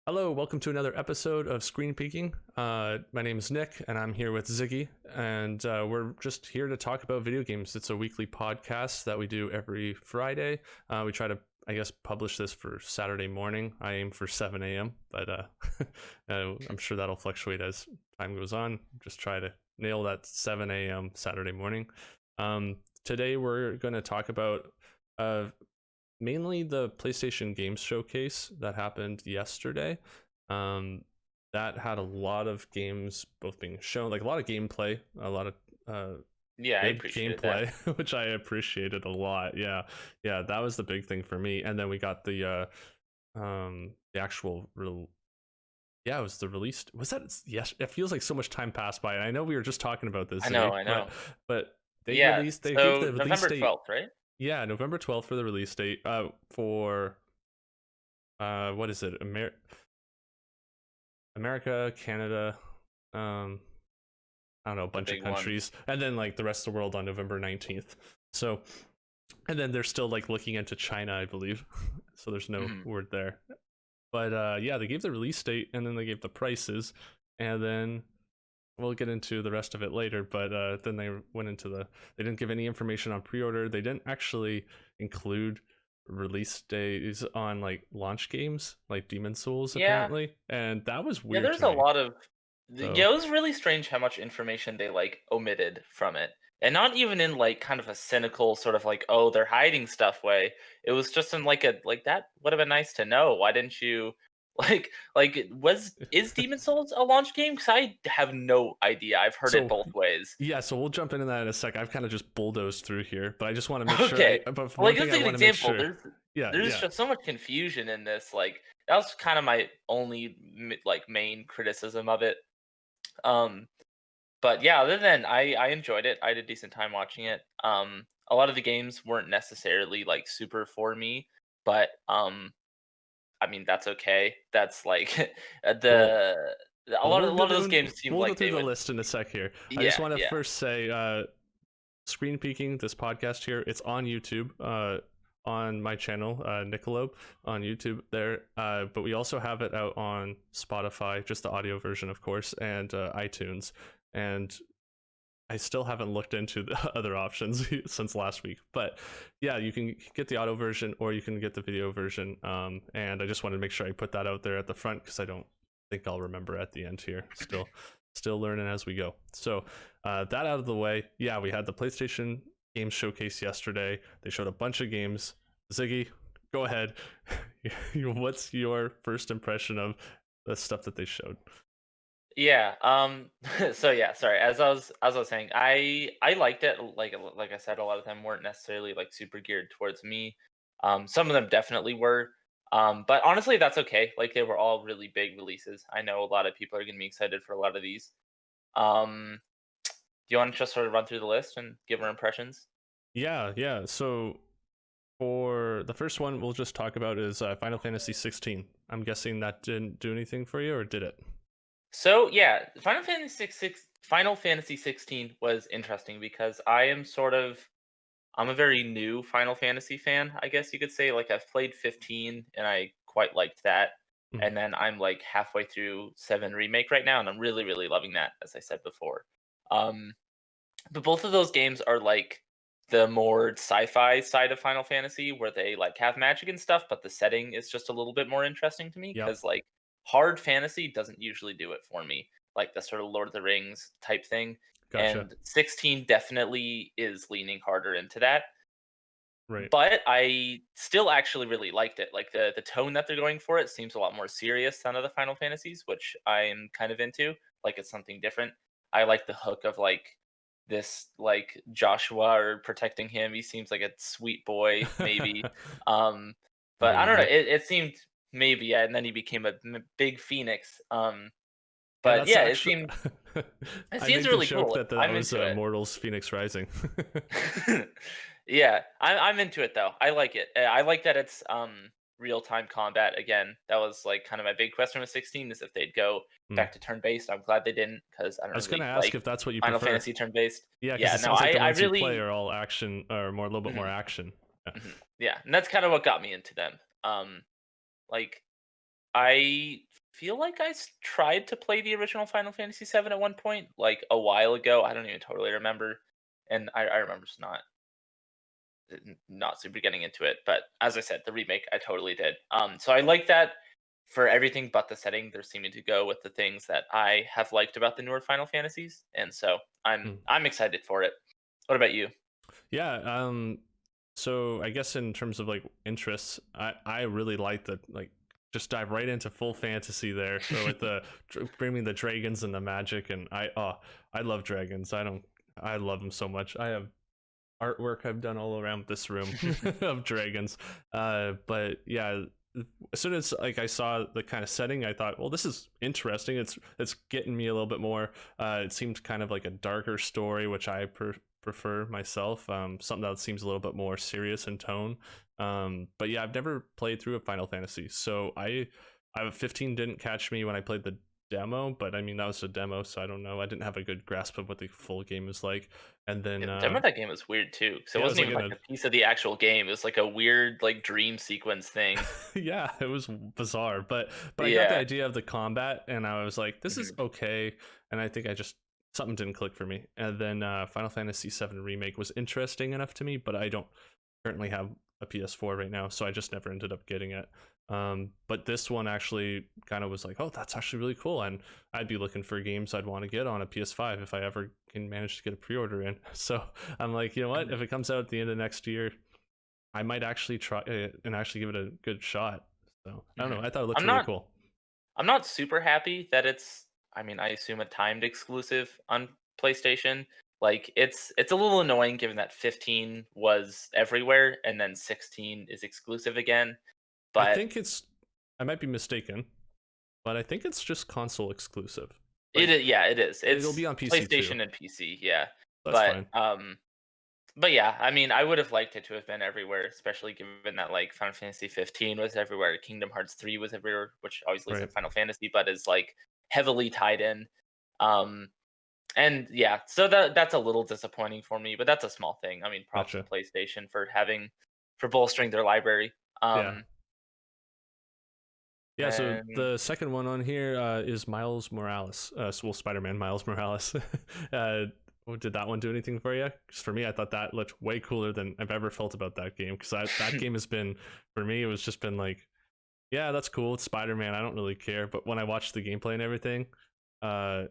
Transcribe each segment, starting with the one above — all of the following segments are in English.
Hello, welcome to another episode of Screen Peeking. My name is Nick, and I'm here with Ziggy, and we're just here to talk about video games. It's a weekly podcast that we do every Friday. We try to, I guess, publish this for Saturday morning. I aim for 7 a.m., but I'm sure that'll fluctuate as time goes on. Just try to nail that 7 a.m. Saturday morning. Today, we're going to talk about mainly the PlayStation Games Showcase that happened yesterday. That had a lot of games both being shown, like a lot of gameplay, a lot of Yeah, I good appreciated that. gameplay, which I appreciated a lot. Yeah, that was the big thing for me. And then we got the actual real. Yeah, it was the release. Was that? Yes, it feels like so much time passed by. I know we were just talking about this, I know, Ziggy, I but know. but they Yeah, released. They gave so the release November date. 12th, right? Yeah, November 12th for the release date. For what is it? America, Canada, um, I don't know, a The bunch of big ones. countries, and then like the rest of the world on November 19th. So, and then they're still like looking into China, I believe. So there's no Mhm. word there. But yeah, they gave the release date and then they gave the prices, and then we'll get into the rest of it later. But then they went into they didn't give any information on pre-order. They didn't actually include release days on like launch games like Demon Souls Yeah. apparently, and that was Yeah, weird to there's a me. lot of So yeah, it was really strange how much information they omitted from it. And not even in kind of a cynical sort of oh, they're hiding stuff way. It was just in that would have been nice to know. Why didn't you was is Demon Souls a launch game? Cuz I have no idea. I've heard it so both ways. yeah, so we'll jump into that in a sec. I've kind of just bulldozed through here, but I just want to make sure Okay. but for Like, one thing let's I take an want to make example. sure. Yeah, There's yeah. just so much confusion in this. That was kind of my only main criticism of it. Um, but yeah, other than I enjoyed it. I had a decent time watching it. A lot of the games weren't necessarily super for me, but I mean that's okay. That's Well, the well, a lot of those games seemed we'll go like through they the would. list in a sec here. I just Yeah, want to yeah. first say Screen Peeking, this podcast here, it's on YouTube, on my channel, Nickelope, on YouTube there. But we also have it out on Spotify, just the audio version, of course, and iTunes. And I still haven't looked into the other options since last week. But yeah, you can get the audio version or you can get the video version. And I just wanted to make sure I put that out there at the front because I don't think I'll remember at the end here. Still learning as we go. So that out of the way, yeah, we had the PlayStation Games Showcase yesterday. They showed a bunch of games. Ziggy, go ahead. What's your first impression of the stuff that they showed? Yeah. So yeah. Sorry. As I was saying, I liked it. Like I said, a lot of them weren't necessarily super geared towards me. Some of them definitely were. But honestly, that's okay. Like they were all really big releases. I know a lot of people are gonna be excited for a lot of these. Um, do you want to just sort of run through the list and give our impressions? Yeah. So for the first one, we'll just talk about is Final Fantasy 16. I'm guessing that didn't do anything for you, or did it? So yeah, Final Fantasy 16 was interesting because I'm a very new Final Fantasy fan, I guess you could say. Like I've played 15 and I quite liked that. Mhm. And then I'm halfway through 7 remake right now and I'm really really loving that as I said before. Um but both of those games are the more sci-fi side of Final Fantasy where they have magic and stuff, but the setting is just a little bit more interesting to me Yep. cuz hard fantasy doesn't usually do it for me. Like the sort of Lord of the Rings type thing. Gotcha. And 16 definitely is leaning harder into that, Right. but I still actually really liked it. Like the tone that they're going for it seems a lot more serious than other Final Fantasies, which I'm kind of into. Like it's something different. I like the hook of this Joshua or protecting him. He seems like a sweet boy, maybe. Um, but I don't know. Maybe. It seemed maybe, yeah, and then he became a big phoenix. Yeah, But that's yeah, it actually. seemed it I seems make the really joke cool. that that I'm was into it. Mortals Phoenix Rising. Yeah, I'm into it though. I like it. I like that it's real time combat again. That was kind of my big question with 16 is if they'd go Hmm. back to turn based. I'm glad they didn't because I I don't was gonna really ask like if that's what you Final prefer. Fantasy turn based. Yeah, because Yeah, it no, sounds like the I ones you play really are all action or more a little bit more mhm, action. Yeah. yeah, and that's kind of what got me into them. Like I feel like tried to play the original Final Fantasy VII at one point, like a while ago. I don't even totally remember, and I remember just not super getting into it. But as I said, the remake I totally did. So I like that for everything but the setting. They're seeming to go with the things that I have liked about the newer Final Fantasies, and so Mm. I'm excited for it. What about you? Yeah, so I guess in terms of like interests, I really like the like just dive right into full fantasy there. So with the bring me the dragons and the magic, and I love dragons. I love them so much. I have artwork I've done all around this room of dragons. But yeah, as soon as like I saw the kind of setting, I thought, well, this is interesting. It's getting me a little bit more. It seemed kind of like a darker story, which I prefer myself. Something that seems a little bit more serious in tone. But yeah, I've never played through a Final Fantasy, so I 15 didn't catch me when I played the demo, but I mean that was a demo, so I don't know. I didn't have a good grasp of what the full game is like. And Yeah, then the demo of that game was weird too, because it yeah, it was wasn't like even in like a a piece of the actual game. It was like a weird like dream sequence thing. yeah, it was bizarre, but I got the Yeah. idea of the combat, and I was like, this is Mhm. okay. And I think I just something didn't click for me. And then Final Fantasy VII remake was interesting enough to me, but I don't currently have a PS4 right now, so I just never ended up getting it. But this one actually kind of was like, oh, that's actually really cool, and I'd be looking for games I'd want to get on a PS5 if I ever can manage to get a pre-order in. So I'm like, you know what? Mhm. If it comes out at the end of next year, I might actually try it and actually give it a good shot. So I don't know. Mhm. I thought it looked I'm really not cool. I'm not super happy that it's, I mean, I assume a timed exclusive on PlayStation. Like it's a little annoying given that 15 was everywhere and then 16 is exclusive again. I But think it's. I might be mistaken, but I think it's just console exclusive. it Like yeah, it is. it'll It's be on PC too. PlayStation and PC, yeah. That's But fine. yeah, I mean, I would have liked it to have been everywhere, especially given that like Final Fantasy 15 was everywhere, Kingdom Hearts 3 was everywhere, which obviously Right. isn't Final Fantasy, but is like heavily tied in. Um, and yeah, so that's a little disappointing for me, but that's a small thing. I mean, props to Gotcha. PlayStation for bolstering their library. Yeah. Um, Yeah, so and the second one on here is Miles Morales. Well, Spider-Man Miles Morales. Did that one do anything for you? Because for me, I thought that looked way cooler than I've ever felt about that game. Because that game has been, for me, it was just been like, yeah, that's cool. It's Spider-Man. I don't really care. But when I watched the gameplay and everything, uh,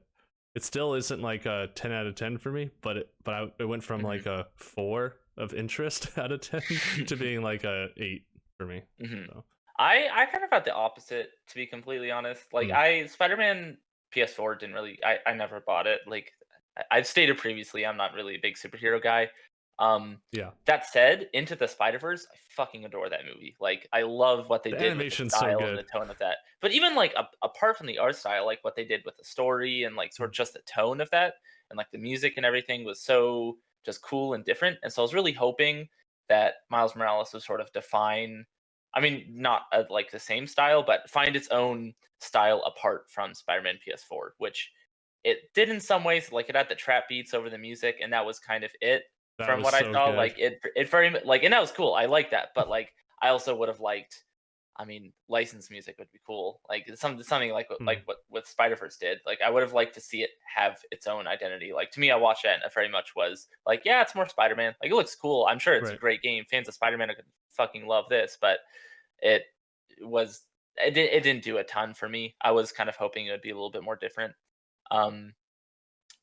it still isn't like a 10 out of 10 for me. It went from mhm, like a 4 of interest out of 10 to being like a 8 for me. mhm. So, I kind of had the opposite, to be completely honest. Like mm, I Spider-Man PS4 didn't really, I never bought it. Like I've stated previously, I'm not really a big superhero guy. Um yeah. that said, Into the Spider-Verse, I fucking adore that movie. Like I love what they The did with the animation's so style and good. the tone of that. But even like apart from the art style, like what they did with the story and like sort Mm. of just the tone of that and like the music and everything was so just cool and different. And so I was really hoping that Miles Morales would sort of define, I mean, not like the same style, but find its own style apart from Spider-Man PS4, which it did in some ways. Like it had the trap beats over the music, and that was kind of it That from was what I so saw. good. Like it very like, and that was cool. I like that, but like I also would have liked. I mean, licensed music would be cool. Like something Mm. what Spider Verse did. Like I would have liked to see it have its own identity. Like to me, I watched that and it very much was like, yeah, it's more Spider Man. Like it looks cool. I'm sure it's a Right. great game. Fans of Spider Man are gonna fucking love this, but it was it didn't do a ton for me. I was kind of hoping it would be a little bit more different. Um,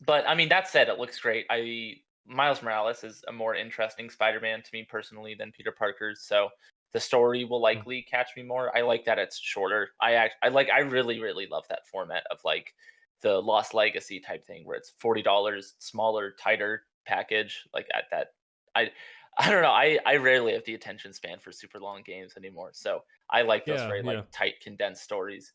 but I mean, that said, it looks great. I Miles Morales is a more interesting Spider-Man to me personally than Peter Parker's, so the story will Mm. likely catch me more. I like that it's shorter. I really love that format of like the Lost Legacy type thing where it's $40, smaller, tighter package. Like at that, I I don't know. I rarely have the attention span for super long games anymore, so I like those Yeah, very like yeah. tight, condensed stories.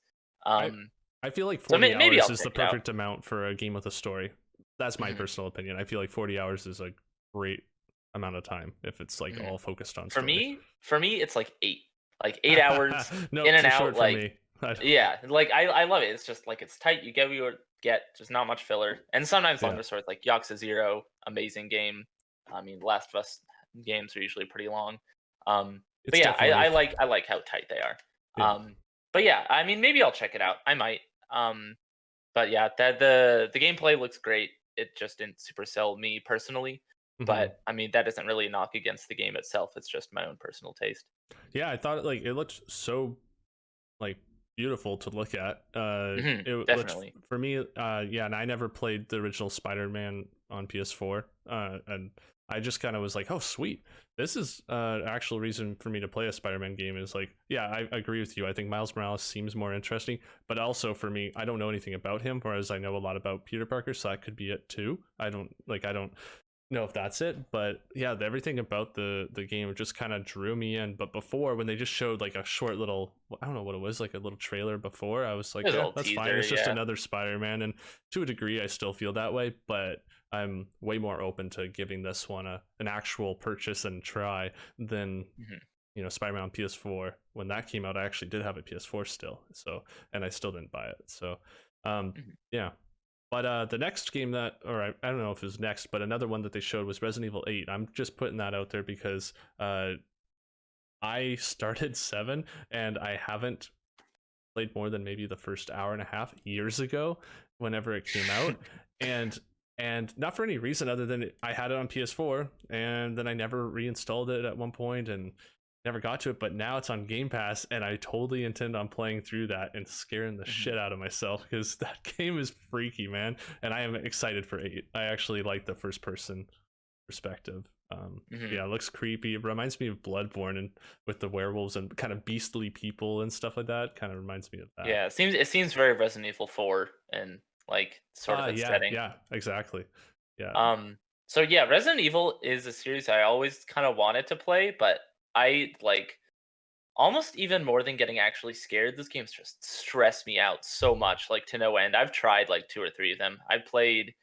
I Um, I feel like so 40 maybe hours I'll is check the it out. perfect amount for a game with a story. That's my Mhm. personal opinion. I feel like 40 hours is a great amount of time if it's like Mhm. all focused on story. For me, it's like 8. Like 8 hours Nope, in and too out, short for like me. yeah, like I love it. It's just like it's tight. You get what you get, just not much filler. And sometimes Yeah. longer stories like Yakuza 0, amazing game. I mean, The Last of Us games are usually pretty long. It's But yeah, definitely I like how tight they are. yeah. but yeah, I mean, maybe I'll check it out. I might. Um, but yeah, that the gameplay looks great. It just didn't super sell me personally. Hmm. But I mean, that isn't really a knock against the game itself. It's just my own personal taste. Yeah, I thought like it looked so like beautiful to look at. It looked Definitely. for me, yeah, and I never played the original Spider-Man on PS4, and I just kind of was like, oh, sweet, this is actual reason for me to play a Spider-Man game. Is like, yeah, I agree with you. I think Miles Morales seems more interesting, but also for me, I don't know anything about him, whereas I know a lot about Peter Parker, so that could be it too. I don't know if that's it, but yeah, everything about the game just kind of drew me in. But before, when they just showed like a short little, I don't know what it was, like a little trailer before, I was like, There's a yeah, little that's fine, teaser, it's just yeah. another Spider-Man. And to a degree I still feel that way, but I'm way more open to giving this one an actual purchase and try than, Hmm. you know, Spider-Man on PS4. When that came out, I actually did have a PS4 still, so, and I still didn't buy it. So Hmm. yeah. But the next game that, or I don't know if it was next, but another one that they showed was Resident Evil 8. I'm just putting that out there because I started 7 and I haven't played more than maybe the first hour and a half years ago whenever it came out. And not for any reason other than I had it on PS4 and then I never reinstalled it at one point and never got to it, but now it's on Game Pass and I totally intend on playing through that and scaring the Hmm. shit out of myself because that game is freaky, man. And I am excited for 8. I actually like the first person perspective. Hmm. Yeah, it looks creepy. It reminds me of Bloodborne and with the werewolves and kind of beastly people and stuff like that. Kind of reminds me of that. Yeah, it seems very Resident Evil 4 and like sort of its Yeah, setting. yeah, exactly. Yeah. Um, so yeah, Resident Evil is a series I always kind of wanted to play, but I like almost even more than getting actually scared. This game's just stressed me out so much, like to no end. I've tried like two or three of them. I played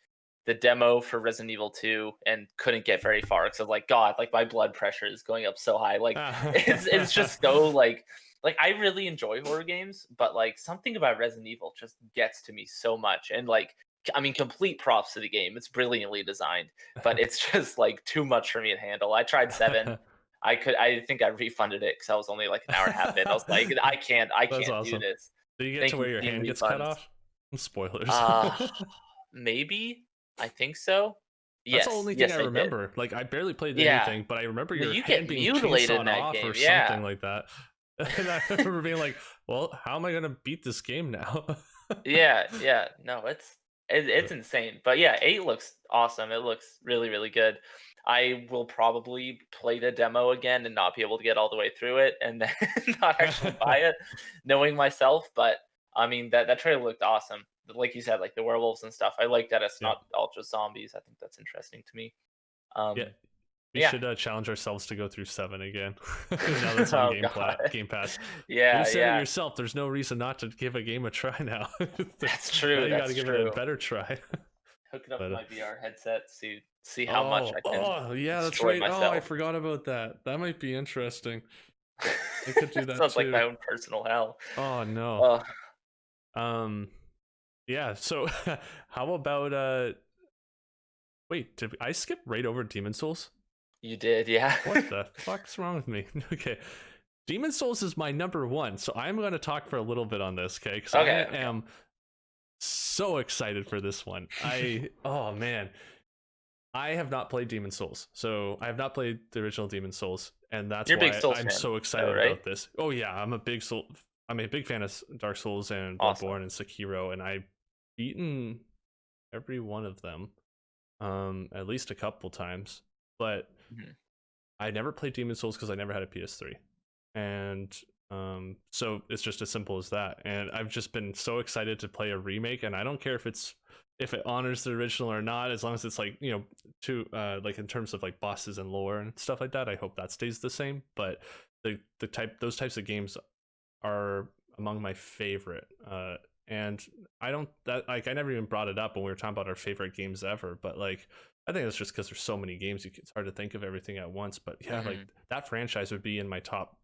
the demo for Resident Evil 2 and couldn't get very far because I was like, God, like my blood pressure is going up so high. Like it's just so like I really enjoy horror games, but like something about Resident Evil just gets to me so much. And like I mean, complete props to the game. It's brilliantly designed, but it's just like too much for me to handle. I tried 7. I think I refunded it because I was only like an hour and a half in. I was like, I That's can't do awesome. this. Do you get to Thank you, where your Steam hand gets cut refunds. off? Spoilers. Uh maybe. I think so. That's the Yes, only thing I yes, I did. remember. Like I barely played Yeah. anything, but I remember No, your you hand get being mutilated in chainsawed that off or game. Yeah. something like that. And I remember being like, "Well, how am I gonna beat this game now?" Yeah, yeah. No, it's But insane. But yeah, 8 looks awesome. It looks really, really good. I will probably play the demo again and not be able to get all the way through it and then not actually buy it, knowing myself. But I mean that trailer looked awesome. Like you said, like the werewolves and stuff. I like that it's yeah, not all just zombies. I think that's interesting to me. yeah. Um We yeah. should challenge ourselves to go through 7 again. Now that's on Oh god. Game Pass. You Yeah, said it yeah. yourself. There's no reason not to give a game a try now. That's Now true. you got That's to give it a true. better try. Hook it up to But my VR headset, see how much oh, I can oh yeah, that's destroy right. Oh, I myself. forgot about that. That might be interesting. I could do that Sounds like my too. own personal hell. Oh no. Oh, Um. Yeah. So, how about wait, did I skip right over Demon Souls? you did, yeah. What the fuck's wrong with me? Okay. Demon Souls is my number one, so I'm going to talk for a little bit on this, okay? Because I Okay, am so excited for this one. Oh man, I have not played Demon Souls, so I have not played the original Demon Souls, and that's you're a big why Souls I'm fan, so though, excited right? about this. Oh yeah, I'm a big fan of Dark Souls and Awesome. Bloodborne and Sekiro, and I've beaten every one of them, at least a couple times. But Mhm. I never played Demon Souls because I never had a PS3, and so it's just as simple as that. And I've just been so excited to play a remake, and I don't care if it honors the original or not, as long as it's like, you know, to like in terms of like bosses and lore and stuff like that. I hope that stays the same. But those types of games are among my favorite. And I don't that like I never even brought it up when we were talking about our favorite games ever, but like I think that's just because there's so many games, it's hard to think of everything at once. But yeah, like Mhm. that franchise would be in my top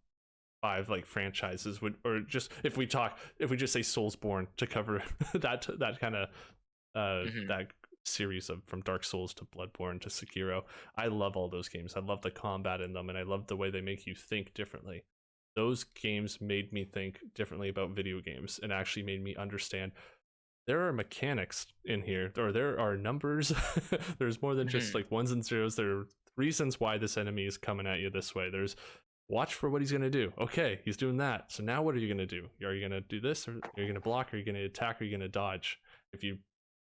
five like franchises would, or just if we just say Soulsborne to cover that kind of Mhm. that series of from Dark Souls to Bloodborne to Sekiro. I love all those games. I love the combat in them, and I love the way they make you think differently. those games made me think differently about video games and actually made me understand there are mechanics in here, or there are numbers. There's more than just Mhm. like ones and zeros. There are reasons why this enemy is coming at you this way. There's watch for what he's going to do. Okay, he's doing that. So now what are you going to do? Are you going to do this, or are you going to block? Are you going to attack? Are you going to dodge? If you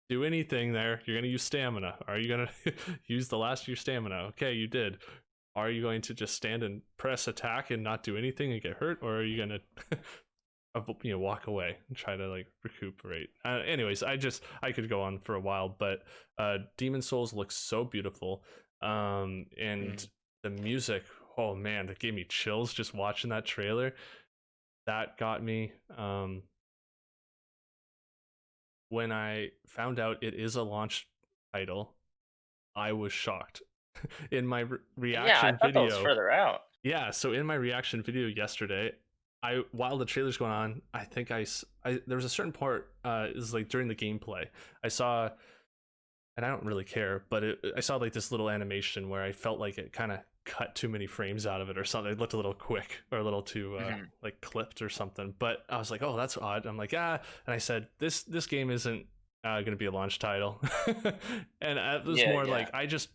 do anything there, you're going to use stamina. Are you going to use the last of your stamina? Okay, you did. Are you going to just stand and press attack and not do anything and get hurt, or are you going to walk away and try to like recuperate? Anyways, I could go on for a while, but Demon Souls looks so beautiful, and Mhm. the music, oh man, that gave me chills just watching that trailer. That got me. When I found out it is a launch title, I was shocked. In my Yeah, I reaction thought that was video, further out. yeah, so in my reaction video yesterday, I while the trailer's going on, I think there was a certain part, is like during the gameplay. I saw, and I don't really care, but I saw like this little animation where I felt like it kind of cut too many frames out of it or something. It looked a little quick or a little too Mhm. like clipped or something. But I was like, oh, that's odd. I'm like, and I said this game isn't going to be a launch title, and it was Yeah, more yeah. like I just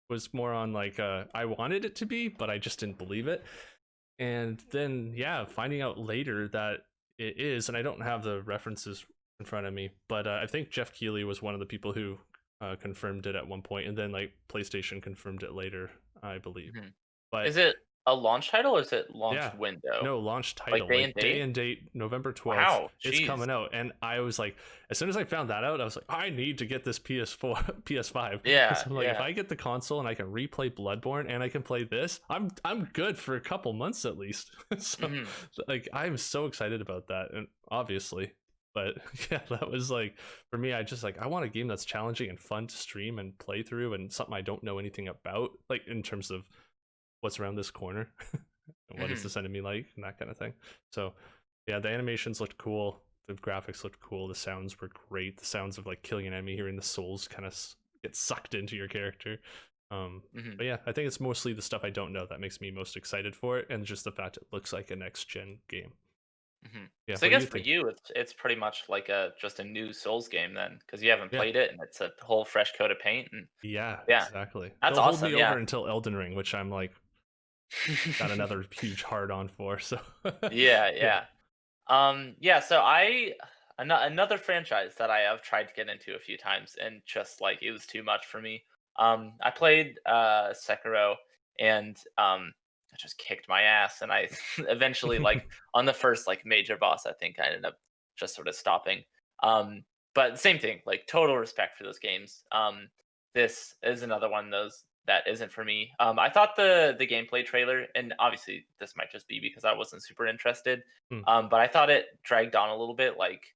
was more on like I wanted it to be, but I just didn't believe it. And then yeah, finding out later that it is, and I don't have the references in front of me, but I think Jeff Keighley was one of the people who confirmed it at one point, and then like PlayStation confirmed it later, I believe. Mhm. But Is it a launch title or is it yeah, launch window? no, launch Like title, day and like day date? and date, November 12th. Wow, It's jeez. coming out. And I was like, as soon as I found that out, I was like, I need to get this PS4, PS5. Yeah, So I'm like, if yeah. I get the console and I can replay Bloodborne and I can play this, I'm good for a couple months at least. So Mhm. like I'm so excited about that. And obviously, but yeah, that was like for me, I just like I want a game that's challenging and fun to stream and play through and something I don't know anything about, like in terms of what's around this corner. And what is Mhm. this enemy like, and that kind of thing. So yeah, the animations looked cool, the graphics looked cool, the sounds were great. The sounds of like killing an enemy, hearing the souls kind of get sucked into your character. Mhm. But yeah, I think it's mostly the stuff I don't know that makes me most excited for it, and just the fact it looks like a next gen game. Mhm. Yeah, So I what do guess you for think? you, it's pretty much like a just a new Souls game then, because you haven't Yeah, played it and it's a whole fresh coat of paint. And yeah, yeah, exactly. that's They'll hold me awesome. over Yeah. until Elden Ring, which I'm like got another huge hard on for. So Yeah, yeah, yeah. Yeah, so another franchise that I have tried to get into a few times and just like it was too much for me. I played Sekiro and it just kicked my ass and I eventually like on the first like major boss I think I ended up just sort of stopping. Um but same thing, like total respect for those games. This is another one of those that isn't for me. I thought the gameplay trailer, and obviously this might just be because I wasn't super interested, Hmm. but I thought it dragged on a little bit. Like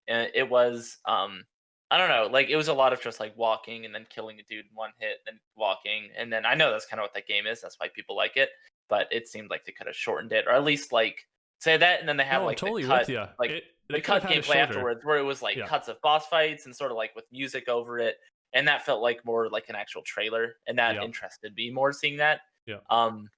it was, I don't know, like it was a lot of just like walking and then killing a dude in one hit, then walking, and then I know that's kind of what that game is. That's why people like it. But it seemed like they could have shortened it, or at least like say that, and then they have No, I'm like totally with you. like It the they could have cut had it gameplay shorter. afterwards, where it was like Yeah, cuts of boss fights and sort of like with music over it, and that felt like more like an actual trailer, and that yeah, interested me more seeing that. yeah. Um,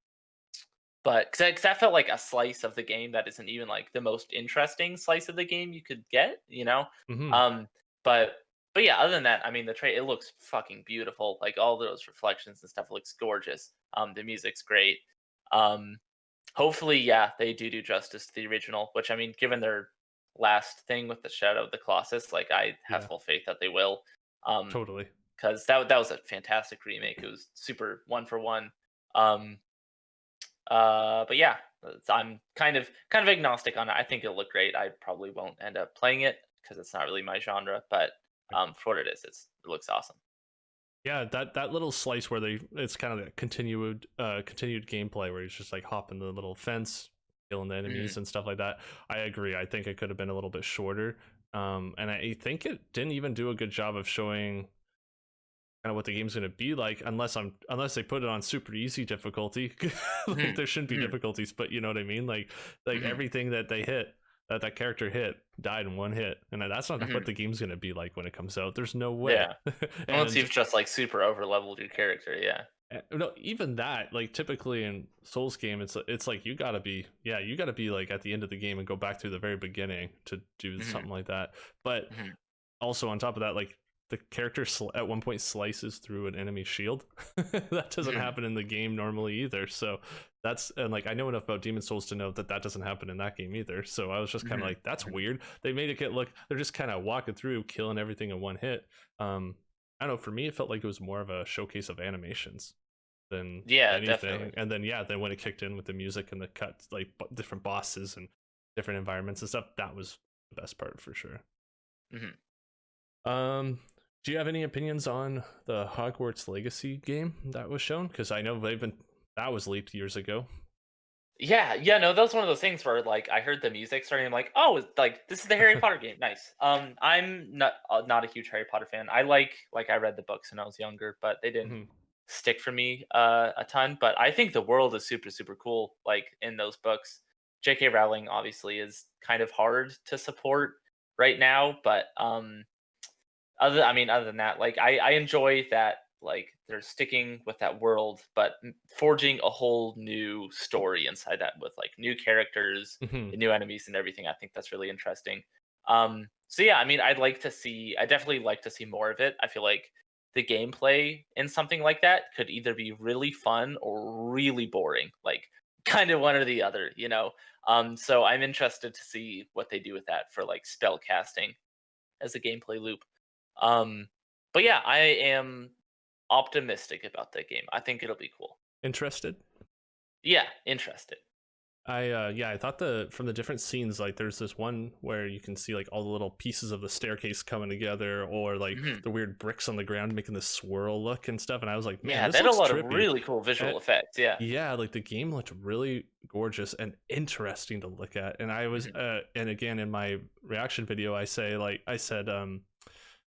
but because that felt like a slice of the game that isn't even like the most interesting slice of the game you could get, you know. Hmm. Um, but but yeah, other than that, I mean, it looks fucking beautiful. Like all those reflections and stuff looks gorgeous. The music's great. Um, hopefully, yeah, they do justice to the original. Which I mean, given their last thing with the Shadow of the Colossus, like I have Yeah, full faith that they will. Um, totally. because that was a fantastic remake. It was super one for one. Um, but yeah, I'm kind of agnostic on it. I think it'll look great. I probably won't end up playing it because it's not really my genre. But for what it is, it looks awesome. Yeah, that little slice where it's kind of a continued gameplay where he's just like hopping the little fence, killing the Mhm. enemies and stuff like that. I agree. I think it could have been a little bit shorter. And I think it didn't even do a good job of showing kind of what the game's going to be like, unless they put it on super easy difficulty. Like Mhm. there shouldn't be Mhm. difficulties, but you know what I mean. Like Mhm. everything that they hit, that character hit, died in one hit, and that's not what Mhm. the game's going to be like when it comes out. There's no way. Yeah. Unless And you've just like super over leveled your character. Yeah. No, even that, like typically in Souls game, it's like you gotta be like at the end of the game and go back to the very beginning to do Hmm. something like that. But Hmm. also on top of that, like the character at one point slices through an enemy shield. That doesn't Hmm. happen in the game normally either. So that's, and like I know enough about Demon Souls to know that that doesn't happen in that game either. So I was just kind of Hmm. like, that's Hmm. weird. They made it get look. They're just kind of walking through, killing everything in one hit. I don't know. For me, it felt like it was more of a showcase of animations than Yeah, anything. definitely. And then yeah, then when it kicked in with the music and the cuts, like different bosses and different environments and stuff, that was the best part for sure. Hmm. Um, do you have any opinions on the Hogwarts Legacy game that was shown? Because I know that was leaked years ago. Yeah, yeah, no, that was one of those things where like I heard the music starting, I'm like, oh, it's like this is the Harry Potter game, nice. I'm not a huge Harry Potter fan. I read the books when I was younger, but they didn't Mhm. stick for me a ton. But I think the world is super super cool. Like in those books, J.K. Rowling obviously is kind of hard to support right now, but other than that, like I enjoy that like they're sticking with that world, but forging a whole new story inside that with like new characters, Mhm. and new enemies and everything. I think that's really interesting. So yeah, I mean, I definitely like to see more of it. I feel like the gameplay in something like that could either be really fun or really boring, like kind of one or the other, you know. So I'm interested to see what they do with that for like spell casting as a gameplay loop. Um, but yeah, I am optimistic about that game. I think it'll be cool. Interested? Yeah, interested. I thought the from the different scenes, like there's this one where you can see like all the little pieces of the staircase coming together, or like Mhm. the weird bricks on the ground making this swirl look and stuff. And I was like, man, Yeah, they this had a looks lot of trippy. really cool And visual effects. Yeah. yeah, like the game looked really gorgeous and interesting to look at. And I was Mhm. and again in my reaction video I said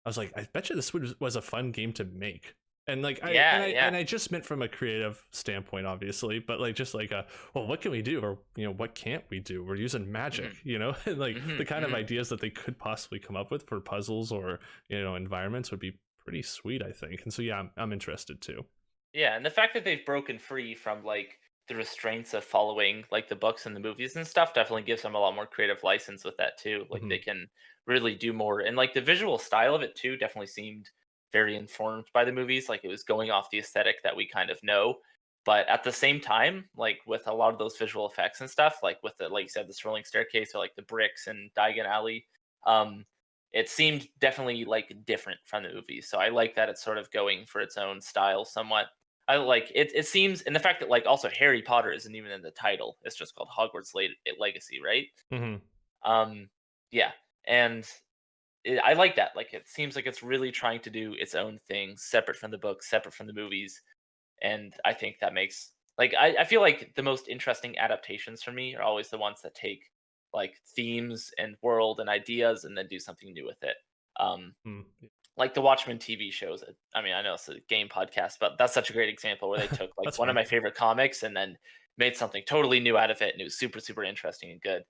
I was like, I bet you this was a fun game to make. And like Yeah, yeah. I just meant from a creative standpoint, obviously, but like just like well, what can we do, or what can't we do? We're using magic, Mhm. and like the Mhm. kind of Mhm. ideas that they could possibly come up with for puzzles or environments would be pretty sweet, I think. And so yeah, I'm interested too. Yeah, and the fact that they've broken free from like the restraints of following like the books and the movies and stuff definitely gives them a lot more creative license with that too. Like Hmm. they can really do more, and like the visual style of it too definitely seemed very informed by the movies. Like it was going off the aesthetic that we kind of know, but at the same time, like with a lot of those visual effects and stuff, like with the like you said, the swirling staircase or like the bricks and Diagon Alley, um, it seemed definitely like different from the movies. So I like that it's sort of going for its own style somewhat. I like it. It seems, and the fact that like also Harry Potter isn't even in the title; it's just called Hogwarts Legacy, right? Hmm. Um, yeah, and I like that. Like, it seems like it's really trying to do its own thing, separate from the books, separate from the movies, and I think that makes like I feel like the most interesting adaptations for me are always the ones that take like themes and world and ideas and then do something new with it. Um, like the Watchmen TV shows. I mean, I know it's a game podcast, but that's such a great example where they took like That's one of fun. my favorite comics and then made something totally new out of it, and it was super super interesting and good.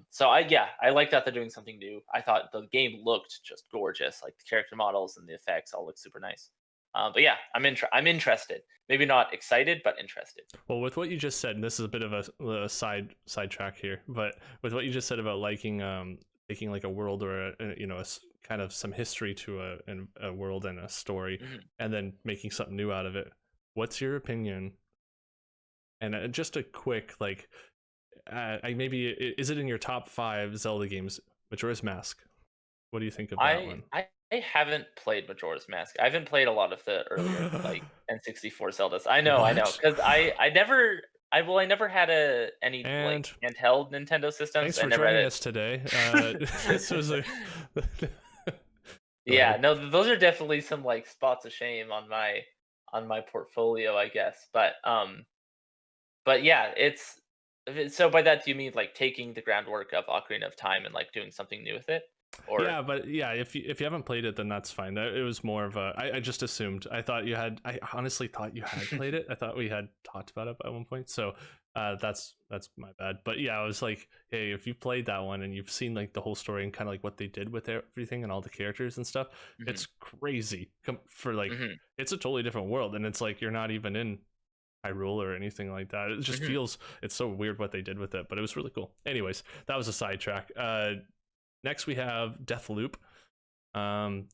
So I like that they're doing something new. I thought the game looked just gorgeous, like the character models and the effects all look super nice. But yeah, I'm interested. Maybe not excited, but interested. Well, with what you just said, and this is a bit of a sidetrack here, but with what you just said about liking taking like a world or kind of some history to a world and a story, Mhm. and then making something new out of it. What's your opinion? And just a quick like, I maybe is it in your top five Zelda games? Majora's Mask. What do you think of that one? I haven't played Majora's Mask. I haven't played a lot of the earlier like N64 Zeldas. I know, What? because I never had any like And handheld Nintendo systems. thanks I for never joining had us today. This was a. Go yeah, ahead. no, those are definitely some like spots of shame on my portfolio, I guess. But yeah, so by that do you mean like taking the groundwork of Ocarina of Time and like doing something new with it, or Yeah, but yeah, if you haven't played it, then that's fine. It was more of a. I just assumed. I thought you had. I honestly thought you had played it. I thought we had talked about it at one point. So That's my bad. But yeah, I was like, hey, if you played that one and you've seen like the whole story and kind of like what they did with everything and all the characters and stuff, Hmm. it's crazy. For like, Hmm. it's a totally different world, and it's like you're not even in Hyrule or anything like that. It just Hmm. feels it's so weird what they did with it, but it was really cool. Anyways, that was a sidetrack. Next we have Deathloop. Um,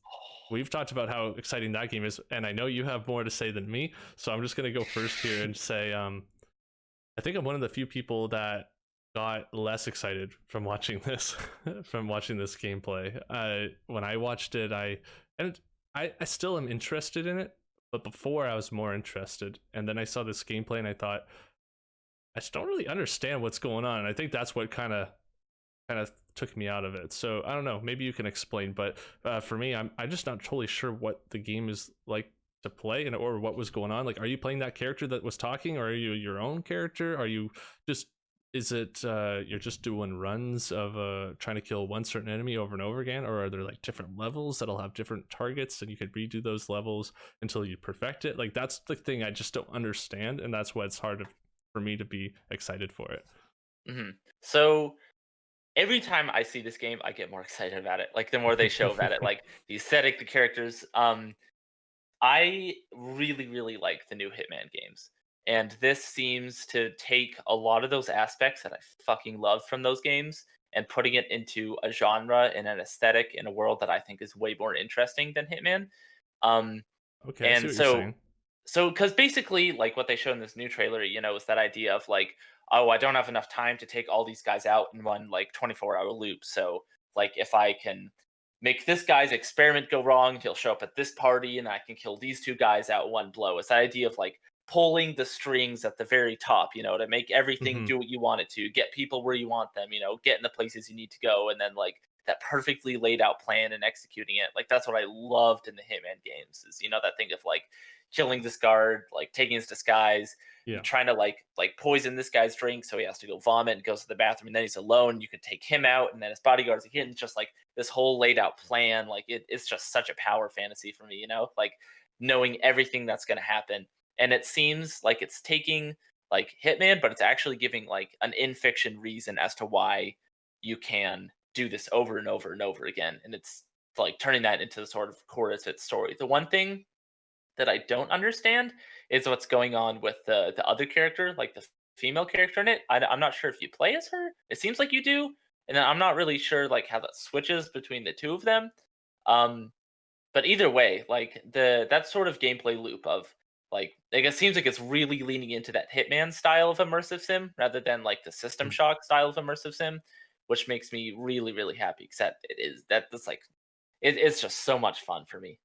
we've talked about how exciting that game is, and I know you have more to say than me, so I'm just gonna go first here and say, I think I'm one of the few people that got less excited from watching this from watching this gameplay. When I watched it, and I still am interested in it, but before I was more interested, and then I saw this gameplay and I thought I just don't really understand what's going on. And I think that's what kind of took me out of it. So I don't know. Maybe you can explain. But for me, I'm just not totally sure what the game is like to play and or what was going on. Like, are you playing that character that was talking, or are you your own character? Are you just is it you're just doing runs of trying to kill one certain enemy over and over again, or are there like different levels that'll have different targets and you could redo those levels until you perfect it? Like that's the thing I just don't understand, and that's why it's hard for me to be excited for it. Hmm. So every time I see this game, I get more excited about it. Like the more they show about it, like the aesthetic, the characters. I really, really like the new Hitman games. And this seems to take a lot of those aspects that I fucking love from those games and putting it into a genre and an aesthetic in a world that I think is way more interesting than Hitman. Um, Okay, I see and what you're saying. because basically, like what they showed in this new trailer, is that idea of like, oh, I don't have enough time to take all these guys out in one like 24-hour loop. So, like, if I can make this guy's experiment go wrong, he'll show up at this party, and I can kill these two guys out one blow. It's that idea of like pulling the strings at the very top, to make everything Hmm. do what you want it to, get people where you want them, get in the places you need to go, and then like that perfectly laid out plan and executing it. Like that's what I loved in the Hitman games is that thing of like killing this guard, like taking his disguise, Yeah. trying to like poison this guy's drink so he has to go vomit and goes to the bathroom and then he's alone. You could take him out and then his bodyguards again. It's just like this whole laid out plan. Like it's just such a power fantasy for me, like knowing everything that's gonna happen. And it seems like it's taking like Hitman, but it's actually giving like an in fiction reason as to why you can do this over and over and over again. And it's like turning that into the sort of core of its story. The one thing that I don't understand is what's going on with the other character, like the female character in it. I'm not sure if you play as her. It seems like you do, and then I'm not really sure like how that switches between the two of them. Um, but either way, like that sort of gameplay loop of like it seems like it's really leaning into that Hitman style of immersive sim rather than like the System Mm. Shock style of immersive sim, which makes me really really happy. Because that's like it's just so much fun for me.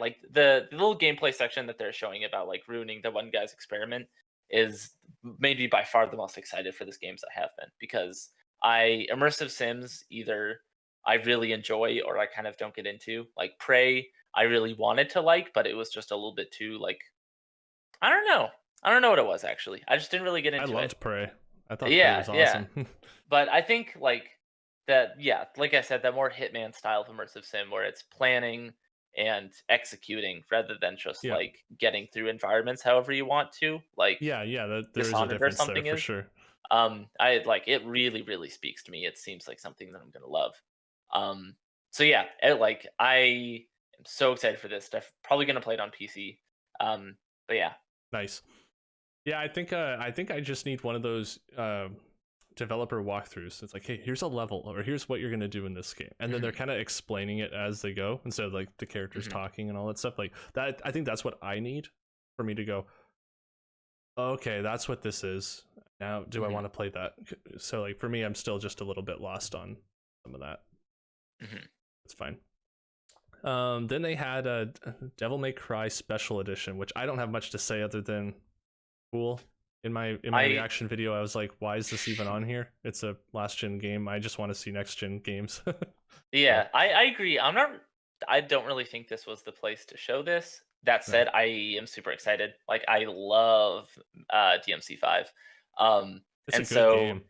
Like the little gameplay section that they're showing about like ruining the one guy's experiment is made me by far the most excited for this games I have been because I immersive sims either I really enjoy or I kind of don't get into. Like Prey, I really wanted to like, but it was just a little bit too like I don't know. I don't know what it was actually. I just didn't really get I into it. loved Prey. I thought Prey Yeah, was yeah. awesome. But I think like that, yeah, like I said, that more Hitman style of immersive sim where it's planning and executing rather than just Yeah. like getting through environments however you want to, like Yeah, yeah, there is a Dishonored or difference there something for is. sure. I like it really, really speaks to me. It seems like something that I'm gonna love. Um, so yeah, like I am so excited for this. Probably gonna play it on PC. But yeah. Nice. Yeah, I think I just need one of those developer walkthroughs. It's like, hey, here's a level, or here's what you're gonna do in this game, and then they're Hmm. kind of explaining it as they go instead of like the characters Hmm. talking and all that stuff. Like that, I think that's what I need for me to go. Okay, that's what this is. Now, do I want Hmm. to play that? So, like for me, I'm still just a little bit lost on some of that. Hmm. It's fine. Then they had a Devil May Cry Special Edition, which I don't have much to say other than cool. In my I reaction video, I was like, "Why is this even on here? It's a last gen game. I just want to see next gen games." So Yeah, I agree. I don't really think this was the place to show this. That no, said, I am super excited. Like I love DMC5. it's a And good so game.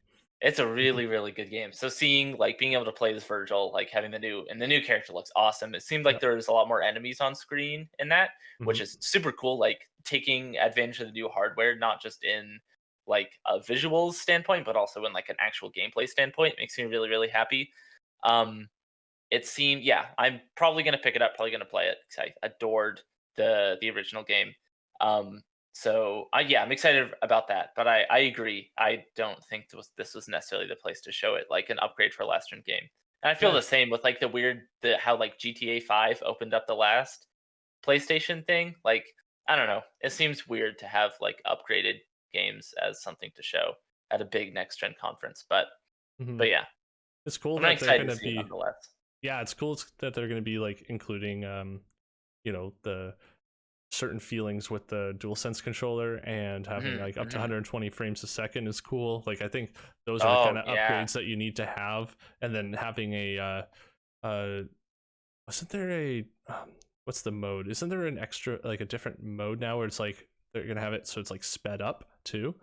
It's a Mhm. really, really good game. So seeing like being able to play as Virgil, like having the new character looks awesome. It seemed like Yep. there was a lot more enemies on screen in that, which Mhm. is super cool. Like taking advantage of the new hardware, not just in like a visuals standpoint, but also in like an actual gameplay standpoint, makes me really, really happy. Um, it seemed, yeah, I'm probably gonna pick it up, probably gonna play it because I adored the original game. Um, so yeah, I'm excited about that. But I agree. I don't think this was necessarily the place to show it, like an upgrade for a last gen game. And I feel Yeah. the same with like the how like GTA 5 opened up the last PlayStation thing. Like I don't know, it seems weird to have like upgraded games as something to show at a big next gen conference. But Mhm. yeah, It's cool I'm that they're excited to gonna see it be. nonetheless. Yeah, it's cool that they're gonna be like including the certain feelings with the DualSense controller, and having Hmm. like up to Hmm. 120 frames a second is cool. Like I think those are the kind Oh of yeah. upgrades that you need to have, and then having a uh wasn't there a what's the mode? Isn't there an extra like a different mode now where it's like they're gonna have it so it's like sped up too?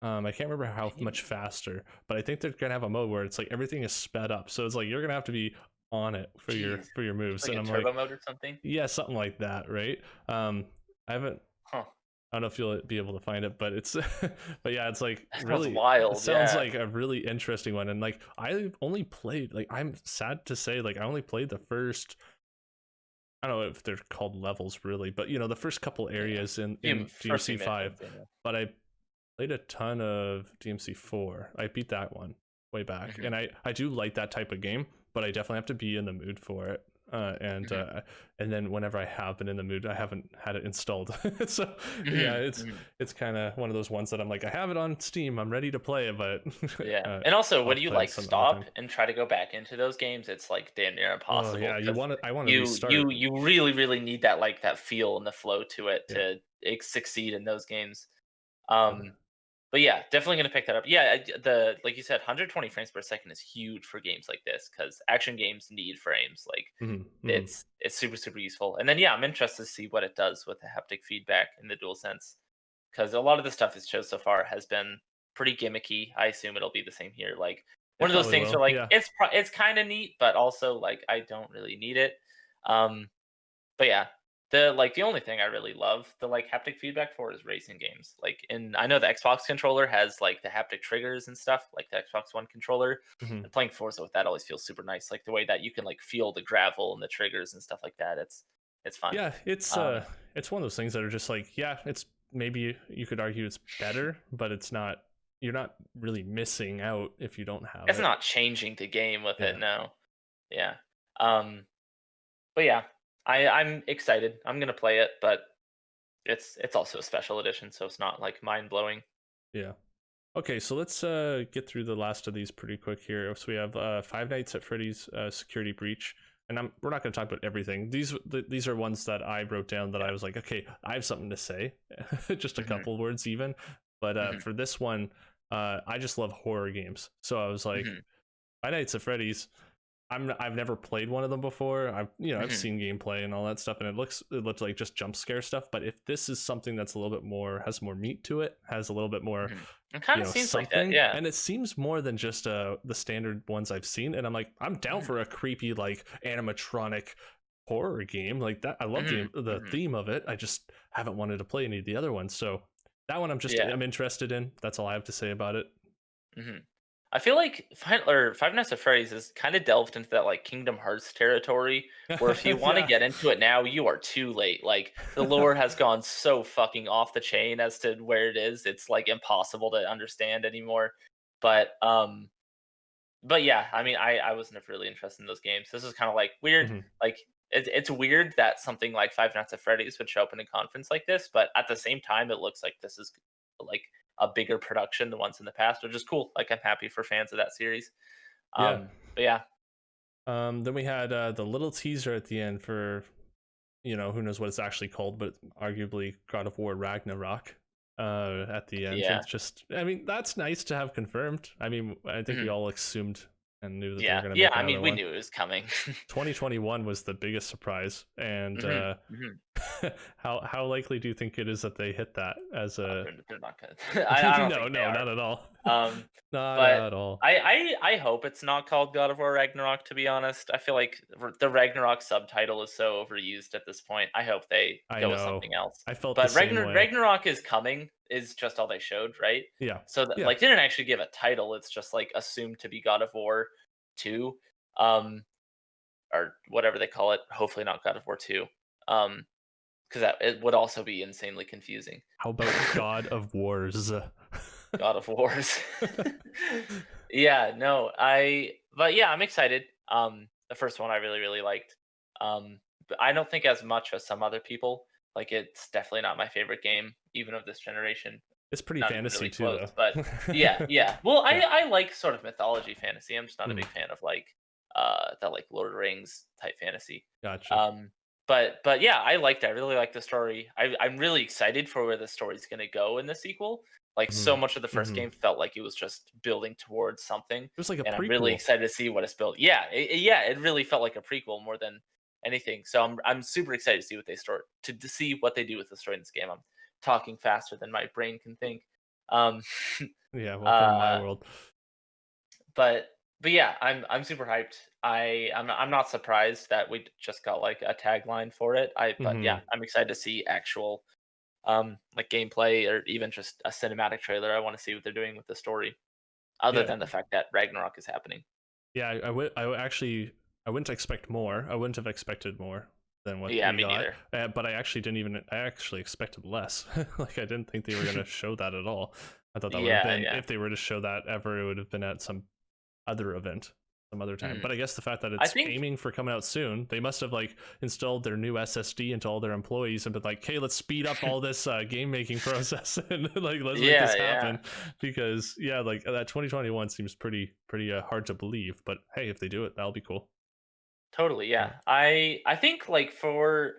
I can't remember how much Maybe. faster, but I think they're gonna have a mode where it's like everything is sped up. So it's like you're gonna have to be on it Jeez. for your moves, Like and a I'm turbo like, mode or something? yeah, something like that, right? I haven't. Huh. I don't know if you'll be able to find it, but it's, but yeah, it's like That sounds really. It wild, sounds yeah. like a really interesting one, and like I only played like I'm sad to say like I only played the first. I don't know if they're called levels really, but the first couple Yeah. areas in First few DMC missions, five, yeah. but I played a ton of DMC 4. I beat that one way back, Mhm, and I do like that type of game, but I definitely have to be in the mood for it. mhm, And then whenever I have been in the mood, I haven't had it installed. So yeah, mhm, mhm. it's kind of one of those ones that I'm like, I have it on Steam, I'm ready to play it, but Yeah, and also, I'll when you, play it like, some other stop time. and try to go back into those games, it's, like, damn near Oh impossible yeah, because I want to you restart. you really, really need that, like, that feel and the flow to it Yeah. to succeed in those games. Yeah. Um, but yeah, definitely gonna pick that up. Yeah, the like you said, 120 frames per second is huge for games like this because action games need frames. Like Hmm. Hmm. it's super super useful. And then yeah, I'm interested to see what it does with the haptic feedback in the DualSense because a lot of the stuff it's shown so far has been pretty gimmicky. I assume it'll be the same here. Like one It of those probably things where will. like Yeah. it's kind of neat, but also like I don't really need it. Um, but yeah, the only thing I really love the like haptic feedback for is racing games. Like and I know the Xbox controller has like the haptic triggers and stuff, like the Xbox One controller. Hmm. And playing Forza with that always feels super nice. Like the way that you can like feel the gravel and the triggers and stuff like that. It's fun. Yeah, Um, it's one of those things that are just like, yeah, it's maybe you could argue it's better, but it's not. You're not really missing out if you don't have it's it. not changing the game with it, Yeah. no. Yeah. Um, but yeah, I'm excited. I'm gonna play it, but it's also a special edition, so it's not like mind blowing. Yeah. Okay, so let's get through the last of these pretty quick here. So we have Five Nights at Freddy's Security Breach, and we're not going to talk about everything. These are ones that I wrote down that I Yeah. was like, okay, I have something to say, just a Hmm. couple words even. But Hmm. for this one, I just love horror games, so I was like, Hmm. Five Nights at Freddy's. I've never played one of them before. I've Hmm. seen gameplay and all that stuff, and it looks like just jump scare stuff. But if this is something that's a little bit more has more meat to it, has a little bit more Hmm. It kind of seems like that, something, yeah. and it seems more than just the standard ones I've seen, and I'm like, I'm down Mhm, for a creepy like animatronic horror game like that. I love mhm, the mhm, theme of it. I just haven't wanted to play any of the other ones, so that one yeah, I'm interested in. That's all I have to say about it. mhm. I feel like Five Nights at Freddy's has kind of delved into that like Kingdom Hearts territory, where if you want to Yeah. get into it now, you are too late. Like the lore has gone so fucking off the chain as to where it is. It's like impossible to understand anymore. But um, but yeah, I mean, I was never really interested in those games. This is kind of like weird. Mhm. Like it's weird that something like Five Nights at Freddy's would show up in a conference like this, but at the same time, it looks like this is like a bigger production than ones in the past, which is cool. Like I'm happy for fans of that series. Yeah. But yeah, Then we had the little teaser at the end for, who knows what it's actually called, but arguably God of War Ragnarok at the end. yeah, It's just, I mean, that's nice to have confirmed. I mean, I think we mhm, all assumed and knew that they were Yeah, going to yeah. make I another mean, we one. knew it was coming. 2021 was the biggest surprise, and Hmm. Hmm. how likely do you think it is that they hit that as a? They're not gonna. I don't No, think they no, are. not at all. Um, Not but at all. I hope it's not called God of War Ragnarok. To be honest, I feel like the Ragnarok subtitle is so overused at this point. I hope they I go with know. something else. I felt the But same way. Ragnarok is coming is just all they showed, right? Yeah. So that Yeah. like they didn't actually give a title. It's just like assumed to be God of War 2, or whatever they call it. Hopefully not God of War 2, because that it would also be insanely confusing. How about God of Wars? God of Wars. Yeah, no, but yeah, I'm excited. The first one I really, really liked. But I don't think as much as some other people. Like, it's definitely not my favorite game, even of this generation. It's pretty Not even fantasy really too, close. though. But yeah, yeah. Well, Yeah. I like sort of mythology fantasy. I'm just not a Mm, big fan of like that like Lord of the Rings type fantasy. gotcha. Um, but yeah, I liked it. I really like the story. I'm really excited for where the story's gonna go in the sequel. Like so Mm, much of the first hmm. game felt like it was just building towards something, It was like a and I'm really prequel. excited to see what it's built. Yeah, yeah, it really felt like a prequel more than anything. So I'm super excited to see what they start to see what they do with the story in this game. I'm talking faster than my brain can think. Um, Yeah. Welcome to my uh, world. but but yeah, I'm super hyped. I'm not surprised that we just got like a tagline for it. But yeah, Hmm. I'm excited to see actual like gameplay or even just a cinematic trailer. I want to see what they're doing with the story, other Yeah. than the fact that Ragnarok is happening. Yeah. Actually. I wouldn't expect more. I wouldn't have expected more than what Yeah, we me got. neither. But I actually didn't even. I actually expected less. Like I didn't think they were gonna show that at all. I thought that would have Yeah, been, yeah. if they were to show that ever, it would have been at some other event some other time. Mhm. But I guess the fact that I it's think aiming for coming out soon, they must have like installed their new SSD into all their employees and been like, "Hey, let's speed up all this game making process and like let's make yeah, this yeah. happen." Because yeah, like that 2021 seems pretty hard to believe. But hey, if they do it, that'll be cool. Totally, Yeah. yeah. I think like for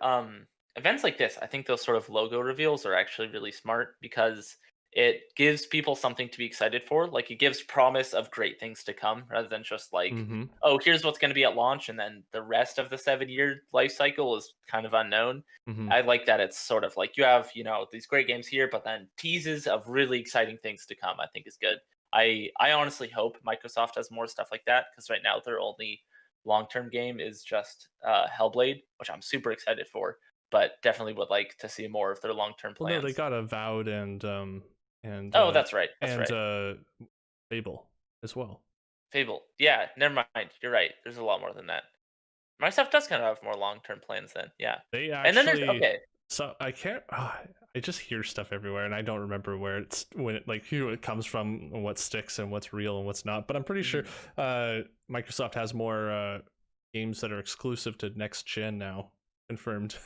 events like this, I think those sort of logo reveals are actually really smart because it gives people something to be excited for. Like it gives promise of great things to come rather than just like, Mm-hmm. oh, here's what's going to be at launch and then the rest of the 7-year life cycle is kind of unknown. Mm-hmm. I like that it's sort of like you have, these great games here, but then teases of really exciting things to come, I think is good. I honestly hope Microsoft has more stuff like that because right now they're only long-term game is just Hellblade, which I'm super excited for, but definitely would like to see more of their long-term Well, no, they plans. got Avowed and Oh, that's right. That's and right. Fable as well. Fable. Yeah, never mind. You're right. There's a lot more than that. Microsoft does kind of have more long-term plans then. Yeah. They And then there's actually, okay. so I can't. I just hear stuff everywhere, and I don't remember where it's when it like who it comes from, and what sticks, and what's real and what's not. But I'm pretty sure Mhm. Microsoft has more games that are exclusive to next gen now confirmed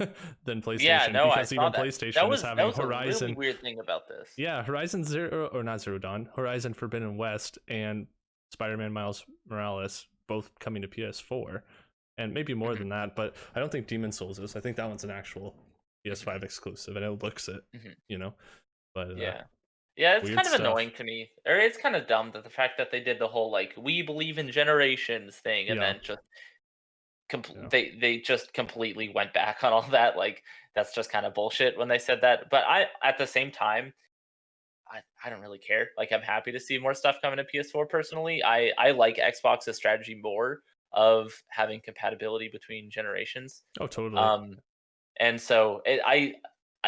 than Yeah, PlayStation, no, I because saw even that. That PlayStation is was that having was a really Horizon. weird thing about this. Yeah, Horizon Zero, or not Zero Dawn, Horizon Forbidden West, and Spider-Man Miles Morales both coming to PS4, and maybe more Mhm. than that. But I don't think Demon Souls is. I think that one's an actual Mhm. PS5 exclusive, and it looks it, Mhm. you know. But Yeah. Yeah, it's weird kind of stuff. annoying to me. Or it's kind of dumb that the fact that they did the whole like we believe in generations thing and Yeah, then just yeah. they just completely went back on all that. Like that's just kind of bullshit when they said that. But I at the same time, I don't really care. Like I'm happy to see more stuff coming to PS4 personally. I like Xbox's strategy more of having compatibility between generations. Oh, totally. Um and so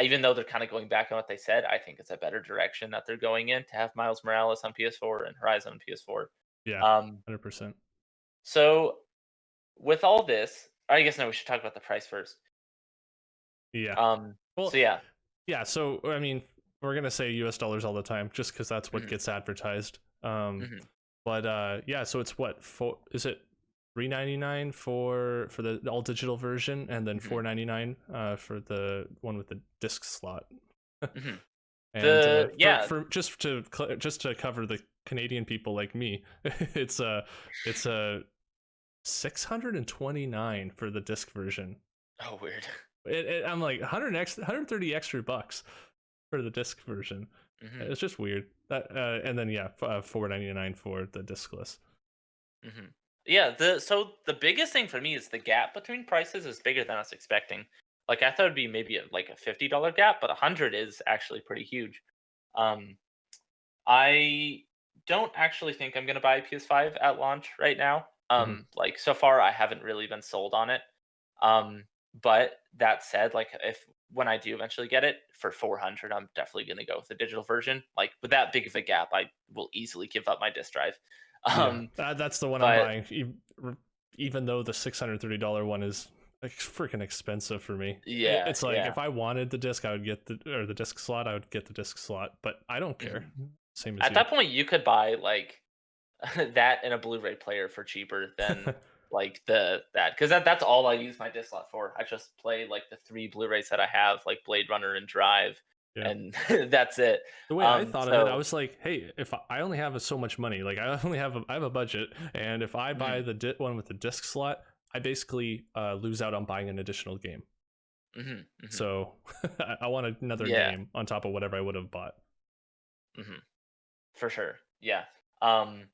even though they're kind of going back on what they said, I think it's a better direction that they're going in to have Miles Morales on PS4 and Horizon on PS4. Yeah, Um 100%. so with all this, I guess no, we should talk about the price first. Yeah. So Well, yeah. yeah. So I mean, we're gonna say U.S. dollars all the time, just because that's what Mhm, gets advertised. mhm, But yeah, so it's what for? Is it 399 for the all digital version, and then mhm, 499 for the one with the disc slot? mhm. And The yeah, for just to cover the Canadian people like me, it's it's a 629 for the disc version. oh weird. I'm like 130 extra bucks for the disc version. Mhm, It's just weird. That and then yeah, 499 for the discless. mhm. Yeah, the biggest thing for me is the gap between prices is bigger than I was expecting. Like I thought it'd be maybe like a $50 gap, but 100 is actually pretty huge. Um, I don't actually think I'm gonna buy a PS5 at launch right now. Hmm. Like so far, I haven't really been sold on it. Um, but that said, like if when I do eventually get it for 400, I'm definitely gonna go with the digital version. Like with that big of a gap, I will easily give up my disc drive. Yeah, Um, that's the one I'm but buying. Even though the $630 one is like freaking expensive for me. yeah, It's like yeah. if I wanted the disc, I would get the disc slot. I would get the disc slot, but I don't care. Mhm. Same as At you. that point, you could buy like that and a Blu-ray player for cheaper than like that because that's all I use my disc slot for. I just play like the three Blu-rays that I have, like Blade Runner and Drive, Yeah. and that's it. The way I thought of it, I So was like, hey, if I only have so much money, like I only have I have a budget, and if I buy mhm, the one with the disc slot, I basically lose out on buying an additional game. mhm, mhm. So I want another Yeah, game on top of whatever I would have bought. mhm, for sure. Yeah. Um,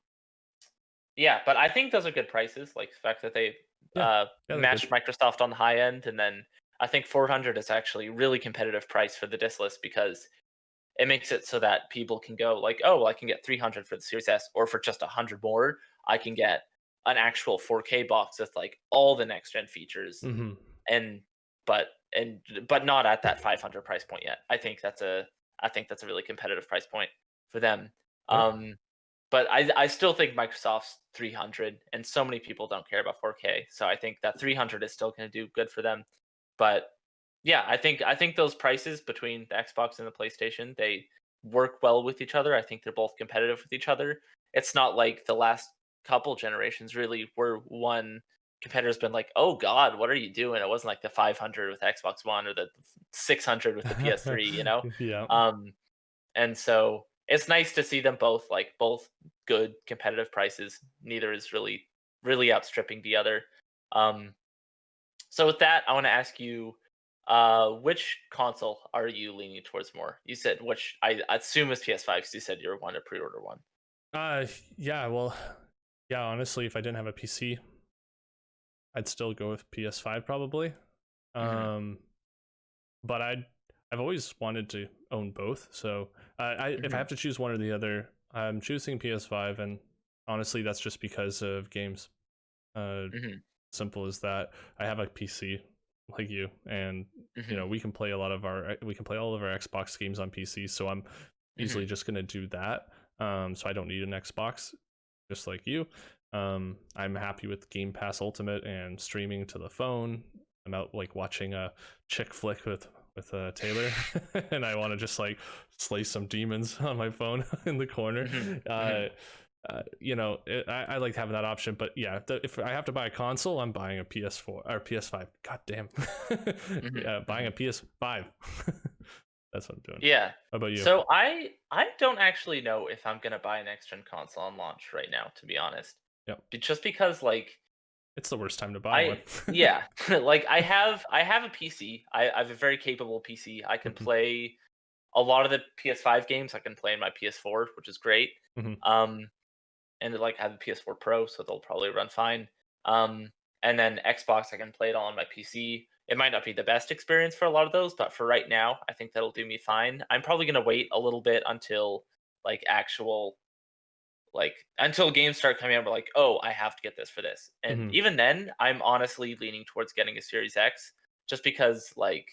yeah, but I think those are good prices. Like the fact that they Yeah, yeah, they're good. matched Microsoft on the high end, and then I think 400 is actually really competitive price for the disc because it makes it so that people can go like, oh, well, I can get 300 for the Series S, or for just 100 more, I can get an actual 4K box with like all the next gen features, Hmm. and but and but not at that 500 price point yet. I think that's a really competitive price point for them. Yeah. Um, but I still think Microsoft's 300, and so many people don't care about 4K, so I think that 300 is still going to do good for them. But yeah, I think those prices between the Xbox and the PlayStation, they work well with each other. I think they're both competitive with each other. It's not like the last couple generations really where one competitor's been like, "Oh God, what are you doing?" It wasn't like the 500 with Xbox One or the 600 with the PS3, you know. Yeah. Um, and so it's nice to see them both like both good competitive prices. Neither is really outstripping the other. Um, so with that, I want to ask you, which console are you leaning towards more? You said which I assume is PS5 because you said you were one to pre-order one. Uh, yeah. Well, yeah. Honestly, if I didn't have a PC, I'd still go with PS5 probably. Hmm. Um, but I've always wanted to own both. So if I Hmm. have to choose one or the other, I'm choosing PS5, and honestly, that's just because of games. Uh, Hmm. Simple as that. I have a PC like you, and Hmm. we can play all of our Xbox games on PC. So I'm easily Hmm. just gonna do that. So I don't need an Xbox, just like you. I'm happy with Game Pass Ultimate and streaming to the phone. I'm out like watching a chick flick with Taylor, and I want to just like slay some demons on my phone in the corner. Hmm. Hmm. Uh, I like having that option, but yeah, if I have to buy a console, I'm buying a PS4 or PS5. God damn, Hmm. yeah, buying Hmm. a PS5. That's what I'm doing. Yeah. How about you? So I don't actually know if I'm gonna buy an next gen console on launch right now, to be honest. Yeah, Just because like it's the worst time to buy one. I yeah, like I have a PC. I have a very capable PC. I can Mhm, play a lot of the PS5 games. I can play in my PS4, which is great. mhm. Um, and like I have a PS4 Pro, so they'll probably run fine. Um, and then Xbox, I can play it all on my PC. It might not be the best experience for a lot of those, but for right now, I think that'll do me fine. I'm probably gonna wait a little bit until like actual like until games start coming out, we're like, oh, I have to get this for this. And Mhm. even then, I'm honestly leaning towards getting a Series X, just because like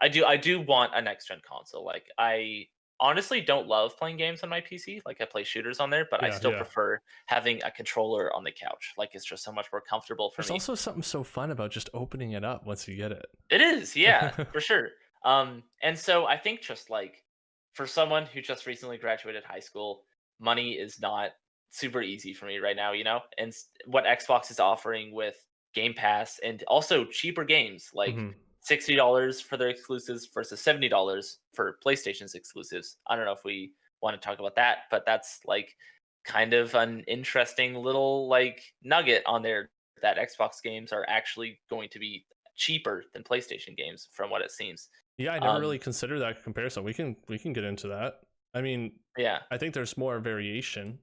I do want a next gen console. Like I honestly don't love playing games on my PC. Like I play shooters on there, but I Yeah, still yeah. prefer having a controller on the couch. Like it's just so much more comfortable for There's me. also something so fun about just opening it up once you get it. It is, yeah, for sure. And so I think just like for someone who just recently graduated high school, money is not super easy for me right now, you know? And what Xbox is offering with Game Pass and also cheaper games like Mhm. $60 for their exclusives versus $70 for PlayStation's exclusives. I don't know if we want to talk about that, but that's like kind of an interesting little like nugget on there that Xbox games are actually going to be cheaper than PlayStation games from what it seems. Yeah, I never really Um, considered that comparison. We can get into that. I mean, yeah. I think there's more variation.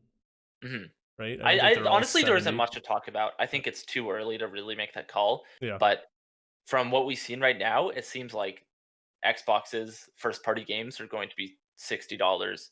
Mhm. right? I don't think I they're all honestly there isn't 70. much to talk about. I think it's too early to really make that call. Yeah. But from what we've seen right now, it seems like Xbox's first party games are going to be $60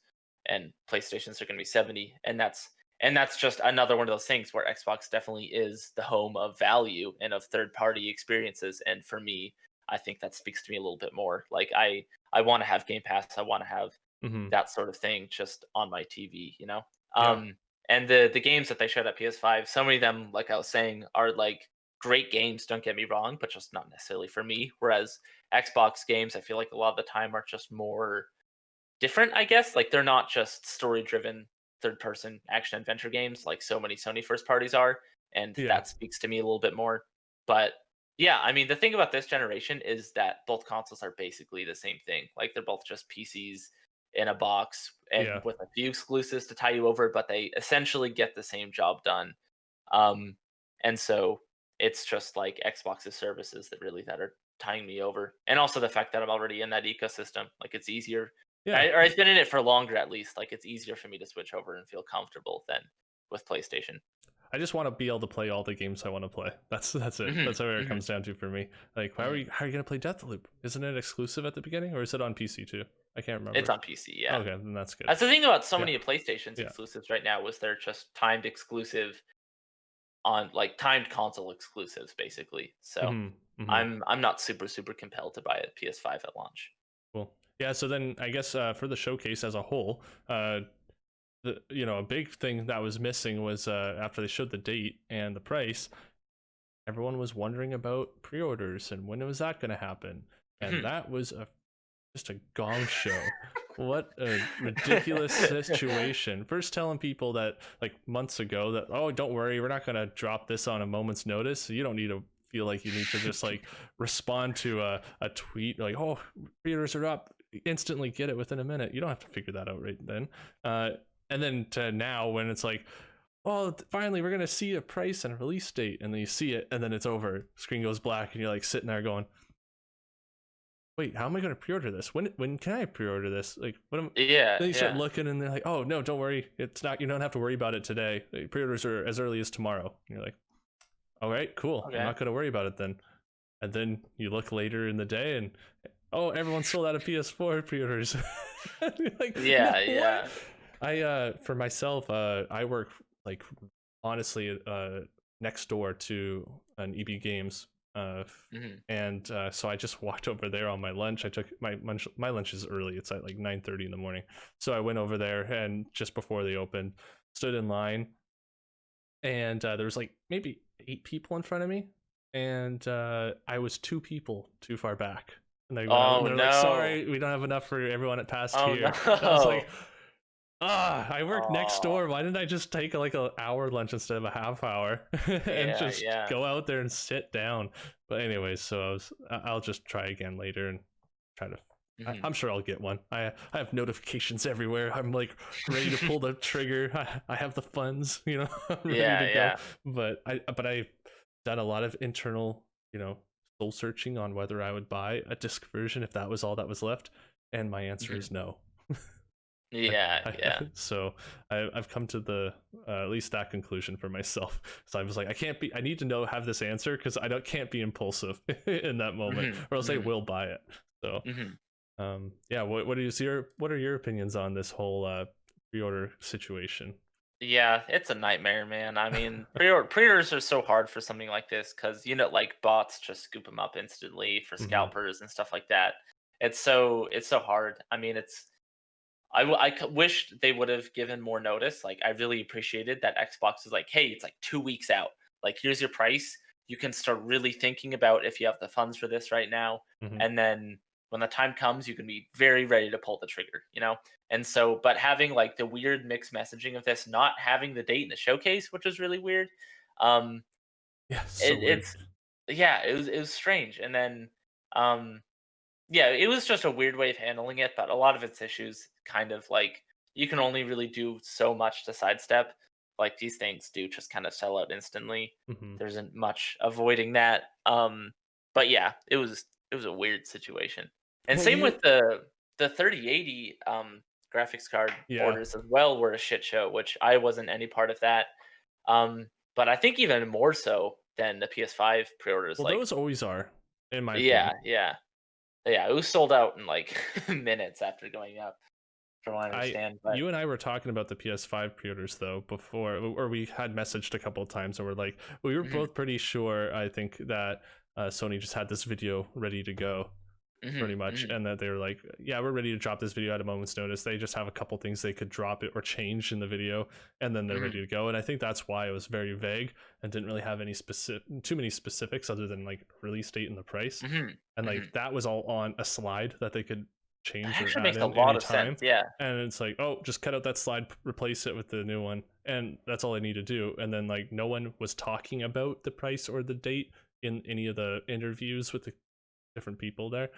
and PlayStation's are going to be 70, and that's just another one of those things where Xbox definitely is the home of value and of third party experiences, and for me, I think that speaks to me a little bit more. Like I want to have Game Pass, I want to have Hmm. that sort of thing just on my TV, you know? Yeah. And the games that they showed at PS5, so many of them, like I was saying, are like great games, don't get me wrong, but just not necessarily for me. Whereas Xbox games, I feel like a lot of the time are just more different, I guess. Like they're not just story driven third person action adventure games like so many Sony first parties are. And Yeah. that speaks to me a little bit more. But yeah, I mean, the thing about this generation is that both consoles are basically the same thing. Like they're both just PCs in a box and Yeah. with a few exclusives to tie you over, but they essentially get the same job done. Um, and so it's just like Xbox's services that are tying me over, and also the fact that I'm already in that ecosystem. Like it's easier, Yeah. or I've been in it for longer at least. Like it's easier for me to switch over and feel comfortable than with PlayStation. I just want to be able to play all the games I want to play. That's it. Hmm. That's where it Hmm. comes down to for me. Like, Hmm. how are you gonna play Deathloop? Isn't it exclusive at the beginning, or is it on PC too? I can't It's remember. on PC, yeah. Okay, then that's good. That's the thing about so Yeah. many of PlayStation's Yeah. exclusives right now was they're just timed exclusive on like timed console exclusives basically. So Hmm. Hmm. I'm not super compelled to buy a PS5 at launch. Cool. Yeah. So then I guess for the showcase as a whole, a big thing that was missing was after they showed the date and the price, everyone was wondering about pre-orders and when was that going to happen, and that was just a gong show. What a ridiculous situation. First telling people that like months ago that, oh, don't worry, we're not going to drop this on a moment's notice. So you don't need to feel like you need to just like respond to a tweet like, oh, pre-orders are up. Instantly get it within a minute. You don't have to figure that out right then. Uh, and then to now when it's like, oh, finally we're going to see a price and a release date. And then you see it and then it's over. Screen goes black and you're like sitting there going, wait, how am I going to pre-order this? When can I pre-order this? Like, what am? Yeah, Then you start yeah. looking, and they're like, oh no, don't worry, it's not. You don't have to worry about it today. Like, pre-orders are as early as tomorrow. And you're like, all right, cool. I'm Okay. not going to worry about it then. And then you look later in the day, and oh, everyone's sold out of PS4 pre-orders. You're like, no, Yeah, what? yeah. I for myself, I work like honestly next door to an EB Games, uh, Mhm. and so I just walked over there on my lunch. I took my lunch. My lunch is early. It's at like 9:30 in the morning. So I went over there and just before they opened, stood in line, and there was like maybe 8 people in front of me, and I was 2 people too far back. And Oh, they're like, no. sorry, we don't have enough for everyone at past Oh, here. And I was no. like, I work next Oh, door. Why didn't I just take like an hour lunch instead of a half hour and yeah, just yeah. go out there and sit down? But anyways, so I'll just try again later and try to. Mhm. I'm sure I'll get one. I have notifications everywhere. I'm like ready to pull the trigger. I have the funds, I'm ready Yeah, to go. yeah. But I've done a lot of internal, soul searching on whether I would buy a disc version if that was all that was left, and my answer Mhm. is no. Yeah, I, yeah. so I've come to the at least that conclusion for myself. So I was like, I can't be. I need to have this answer because I don't can't be impulsive in that moment, Mhm, or else I mhm, will buy it. So mhm. yeah. What are your opinions on this whole pre-order situation? Yeah, it's a nightmare, man. I mean, pre-orders are so hard for something like this because like bots just scoop them up instantly for Hmm. scalpers and stuff like that. It's so hard. I mean, wish they would have given more notice. Like, I really appreciated that Xbox is like, hey, it's like 2 weeks out. Like, here's your price. You can start really thinking about if you have the funds for this right now. Hmm. And then when the time comes, you can be very ready to pull the trigger, you know? And so, but having like the weird mixed messaging of this, not having the date in the showcase, which was really weird. Um, Yeah, so weird. it's, yeah, it was strange. And then, um, yeah, it was just a weird way of handling it, but a lot of its issues kind of like you can only really do so much to sidestep. Like these things do just kind of sell out instantly. Hmm. There isn't much avoiding that. But yeah, it was a weird situation. And Well, same you. with the 3080. graphics card Yeah. orders as well were a shit show, which I wasn't any part of that. But I think even more so than the PS5 pre-orders. Well, Like, those always are, in my yeah, opinion. yeah, yeah, it was sold out in like minutes after going up, from what I I understand. But You and I were talking about the PS5 pre-orders though before, or we had messaged a couple of times, and we're like, we were mhm, both pretty sure. I think that Sony just had this video ready to go, pretty mhm, much, mhm, and that they were like, yeah, we're ready to drop this video at a moment's notice. They just have a couple things they could drop it or change in the video, and then they're ready mhm, to go. And I think that's why it was very vague and didn't really have any too many specifics other than like release date and the price. mhm, And like mhm. that was all on a slide that they could That change or actually add makes a in lot of sense. anytime. Yeah. And it's like, oh, just cut out that slide, replace it with the new one, and that's all I need to do. And then like no one was talking about the price or the date in any of the interviews with the different people there.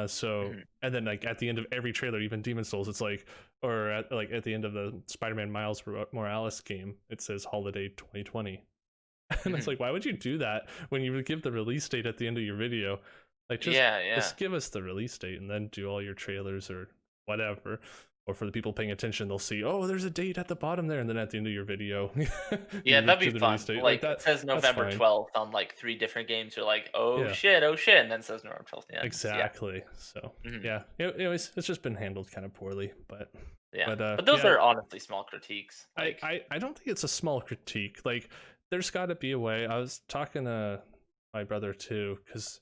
So Mhm, and then like at the end of every trailer, even Demon Souls, it's like, or at the end of the Spider-Man Miles Morales game, it says holiday 2020. And it's mhm. like, why would you do that when you would give the release date at the end of your video? Like, Yeah, yeah. just give us the release date and then do all your trailers or whatever. Or for the people paying attention, they'll see, oh, there's a date at the bottom there, and then at the end of your video, Yeah, you that'd be do the release fun. date like Like, it that. says That's November fine. 12th on, like, 3 different games. You're like, Yeah, oh shit," and then it says November 12th at the end. Yeah. exactly. So Mhm. yeah, anyways, it's just been handled kind of poorly, Yeah. but But those yeah, are honestly small critiques. Like, I don't think it's a small critique. Like, there's got to be a way. I was talking to my brother too, because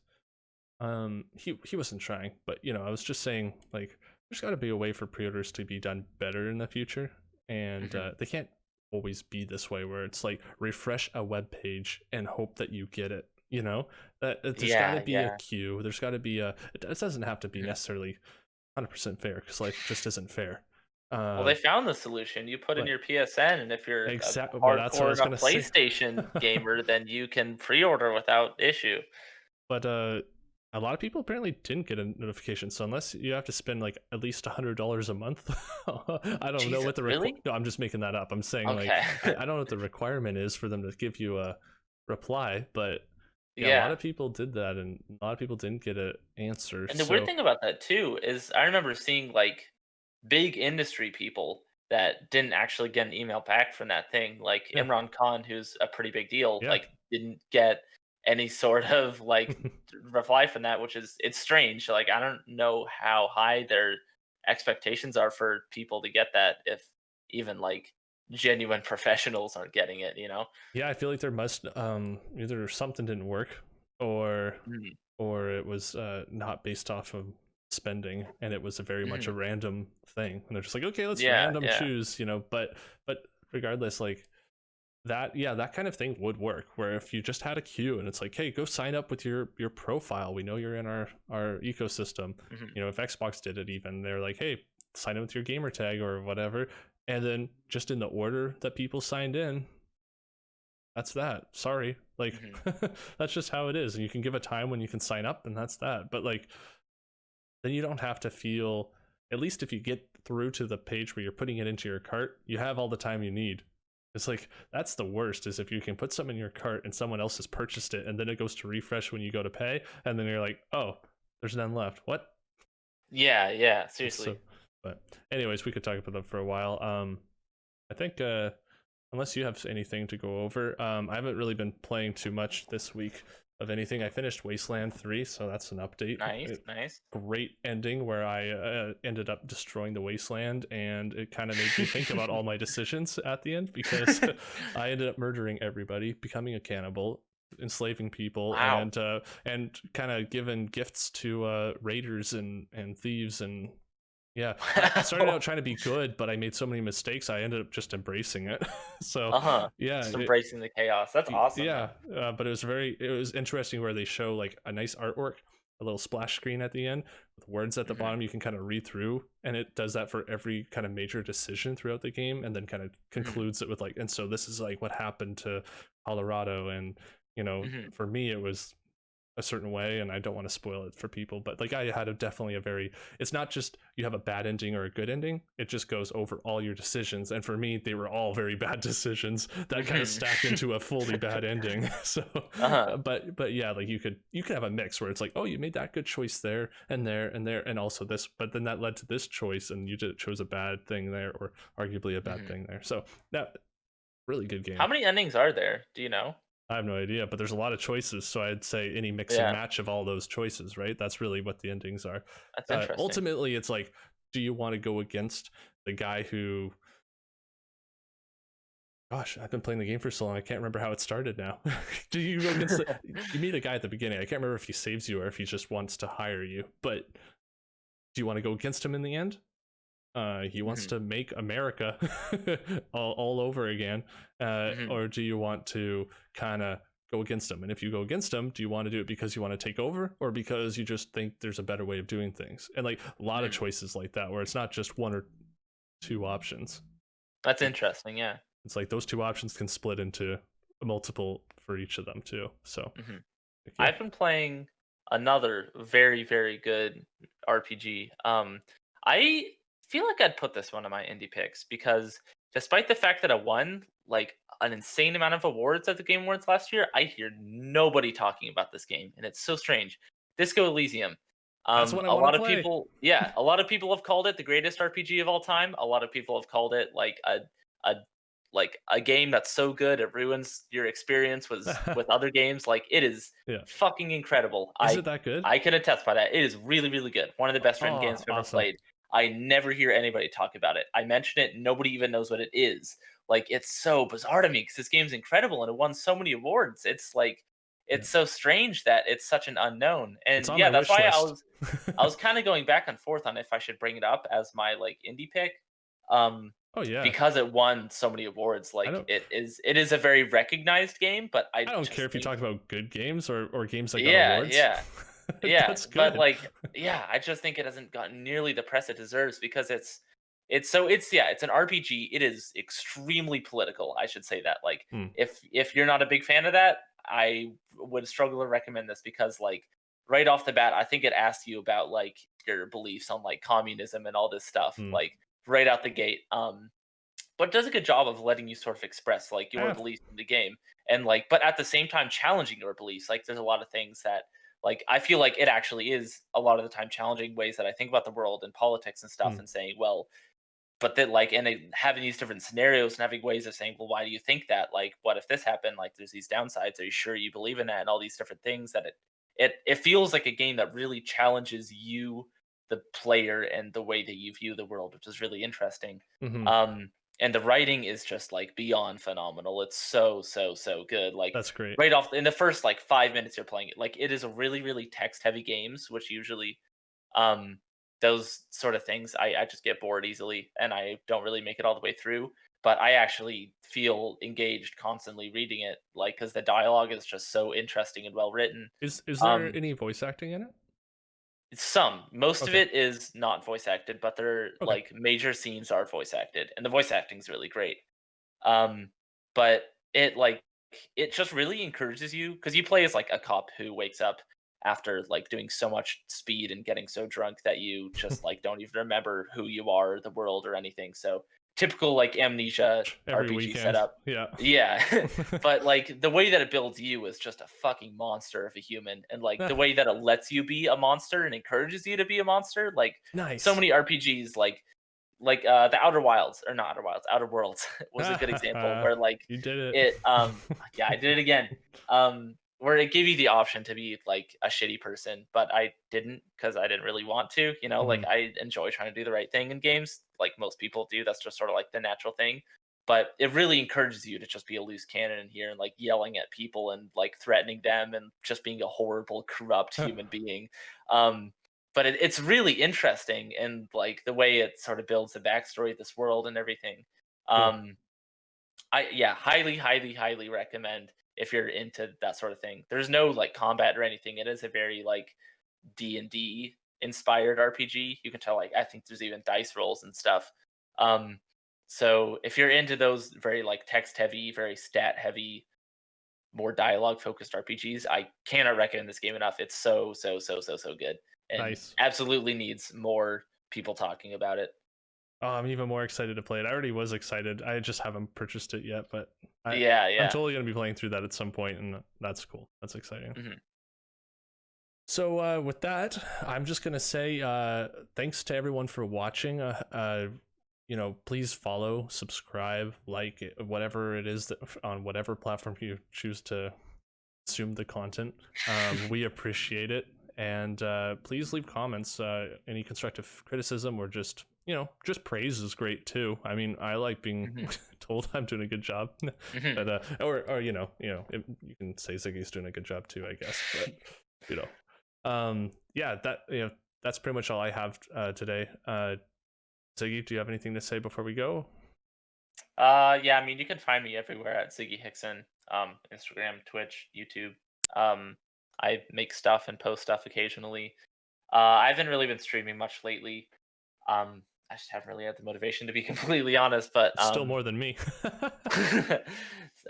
he wasn't trying, but I was just saying, like, there's got to be a way for pre-orders to be done better in the future, and mhm. they can't always be this way where it's like refresh a web page and hope that you get it. That there's got to Yeah, be a yeah. queue. There's got to be a. It doesn't have to be Mhm. necessarily 100% fair, because life just isn't fair. Well, Uh, they found the solution. You put in but your PSN, and if you're a exactly, well, that's what I hardcore was enough gonna say. PlayStation gamer, then you can pre-order without issue. But a lot of people apparently didn't get a notification. So unless you have to spend like at least $100 a month, I don't know Jesus, what the really? no, I'm just making that up. I'm saying like Okay. I don't know what the requirement is for them to give you a reply, but yeah, a lot Yeah. of people did that, and a lot of people didn't get an answer. And the weird So thing about that too is I remember seeing like big industry people that didn't actually get an email back from that thing. Like yeah, Imran Khan, who's a pretty big deal, yeah. like didn't get any sort of like reply from that, which is it's strange. Like I don't know how high their expectations are for people to get that if even like genuine professionals aren't getting it, you know? Yeah, I feel like there must either something didn't work, or Mhm, it was not based off of spending, and it was a very much a mhm. random thing, and they're just like, okay, let's Yeah, random yeah. choose, but regardless, like that, yeah, that kind of thing would work, where if you just had a queue and it's like, hey, go sign up with your profile, we know you're in our ecosystem. Mhm, If Xbox did it, even they're like, hey, sign in with your gamer tag or whatever, and then just in the order that people signed in, that's that. Sorry. Like mhm. that's just how it is. And you can give a time when you can sign up, and that's that. But like then you don't have to feel, at least if you get through to the page where you're putting it into your cart, you have all the time you need. It's like that's the worst, is if you can put something in your cart and someone else has purchased it, and then it goes to refresh when you go to pay, and then you're like, "Oh, there's none left." What? Yeah, yeah, It's so, seriously. but anyways, we could talk about that for a while. I think unless you have anything to go over, I haven't really been playing too much this week of anything. I finished Wasteland 3, so that's an update. Nice, nice. Great ending where I ended up destroying the wasteland, and it kind of made me think about all my decisions at the end, because I ended up murdering everybody, becoming a cannibal, enslaving people, Wow. and kind of giving gifts to raiders and thieves. And yeah, I started Wow. out trying to be good, but I made so many mistakes, I ended up just embracing it. So Uh-huh. yeah, Just embracing the chaos. That's awesome, yeah, man. but it was interesting where they show like a nice artwork, a little splash screen at the end with words at the Mhm, bottom you can kind of read through, and it does that for every kind of major decision throughout the game, and then kind of mhm, concludes it with like, and so this is like what happened to Colorado, and mhm, for me it was a certain way, and I don't want to spoil it for people, but like I had definitely a very, it's not just you have a bad ending or a good ending, it just goes over all your decisions, and for me they were all very bad decisions that kind of Mhm. stacked into a fully bad ending. So Uh-huh. but yeah, like you could have a mix where it's like, oh, you made that good choice there and there and there and also this, but then that led to this choice and you chose a bad thing there, or arguably a bad Mhm. thing there. So that really good How game. many endings are there? Do you know? I have no idea, but there's a lot of choices, so I'd say any mix and Yeah, match of all those choices, right? That's really what the endings are. that's interesting. Ultimately, it's like, do you want to go against the guy who? Gosh, I've been playing the game for so long, I can't remember how it started now. Do you go against the? You meet a guy at the beginning. I can't remember if he saves you or if he just wants to hire you. But do you want to go against him in the end? He wants Mhm. to make America all over again, Mhm. or do you want to kind of go against him? And if you go against him, do you want to do it because you want to take over, or because you just think there's a better way of doing things? And like a lot of Mhm. choices like that, where it's not just one or two options. That's It, interesting, yeah. it's like those two options can split into multiple for each of them too. So Mhm. like, yeah, I've been playing another very, very good RPG. I feel like I'd put this one of my indie picks because despite the fact that I won like an insane amount of awards at the Game Awards last year, I hear nobody talking about this game, and it's so strange. Disco Elysium. that's what I A want to lot of play. people, yeah, a lot of people have called it the greatest RPG of all time. A lot of people have called it a a game that's so good it ruins your experience with other games. Like it is Yeah, fucking incredible. is it that good? I can attest by that. It is really really good. One of the best written games Oh, I've ever awesome. played. I never hear anybody talk about it. I mention it, nobody even knows what it is. Like it's so bizarre to me because this game's incredible and it won so many awards. It's like Yeah, it's so strange that it's such an unknown. it's And on yeah, my that's wish why list. I was kind of going back and forth on if I should bring it up as my like indie pick. Um Oh yeah, because it won so many awards. I Like don't. it is a very recognized game, but I I don't care just if you think talk about good games or games that got yeah, awards. yeah. Yeah, That's but good. like yeah, I just think it hasn't gotten nearly the press it deserves because it's yeah, it's an RPG. It is extremely political. I should say that. Like Hmm. if you're not a big fan of that, I would struggle to recommend this because like right off the bat, I think it asks you about like your beliefs on like communism and all this stuff Hmm. like right out the gate. But it does a good job of letting you sort of express like your Yeah. beliefs in the game and like but at the same time challenging your beliefs. Like there's a lot of things that like I feel like it actually is a lot of the time challenging ways that I think about the world and politics and stuff Hmm. and saying well but that like and they having these different scenarios and having ways of saying well why do you think that like what if this happened like there's these downsides are you sure you believe in that and all these different things that it feels like a game that really challenges you the player and the way that you view the world which is really interesting Hmm. um and the writing is just like beyond phenomenal. It's so good. Like That's great. right off in the first like 5 minutes you're playing it, like it is a really really text heavy games, which usually um those sort of things I just get bored easily and I don't really make it all the way through. But I actually feel engaged constantly reading it, like because the dialogue is just so interesting and well written. Is there Um, any voice acting in it? some, most of Okay. it is not voice acted, but their Okay. like major scenes are voice acted, and the voice acting's really great. Um, but it like it just really encourages you because you play as like a cop who wakes up after like doing so much speed and getting so drunk that you just like don't even remember who you are, the world, or anything. So typical like amnesia Every RPG weekend. setup. Yeah. Yeah, but like the way that it builds you is just a fucking monster of a human, and like the way that it lets you be a monster and encourages you to be a monster. Like so Nice. many RPGs, like the Outer Wilds or not Outer Wilds, Outer Worlds was a good example where like You did it it. yeah, I did it again. Where it gave you the option to be like a shitty person, but I didn't because I didn't really want to, you know, like Mhm. I enjoy trying to do the right thing in games, like most people do. That's just sort of like the natural thing. But it really encourages you to just be a loose cannon in here and like yelling at people and like threatening them and just being a horrible, corrupt human being. Um, but it's really interesting and like the way it sort of builds the backstory of this world and everything. Cool. Um, I yeah, highly, highly, highly recommend if you're into that sort of thing. There's no like combat or anything. It is a very like D&D inspired RPG. You can tell like I think there's even dice rolls and stuff. Um, so if you're into those very like text heavy, very stat heavy more dialogue focused RPGs. I cannot recommend this game enough. It's so good, and Nice. absolutely needs more people talking about it. Oh, I'm even more excited to play it. I already was excited. I just haven't purchased it yet, but Yeah, I'm yeah. totally gonna be playing through that at some point, and that's cool. That's exciting. Hmm. So with that, I'm just gonna say thanks to everyone for watching. Please follow, subscribe, like whatever it is that on whatever platform you choose to consume the content. We appreciate it, and please leave comments. Any constructive criticism or just just praise is great too. I mean, I like being Hmm. told I'm doing a good job, Hmm. but or you can say Ziggy's doing a good job too, I guess. But you know yeah, that's pretty much all I have today. Ziggy, do you have anything to say before we go? Yeah, I mean, you can find me everywhere at Ziggy Hickson, Instagram, Twitch, YouTube. Um, I make stuff and post stuff occasionally. I haven't really been streaming much lately. I just haven't really had the motivation to be completely honest, but Still more than me.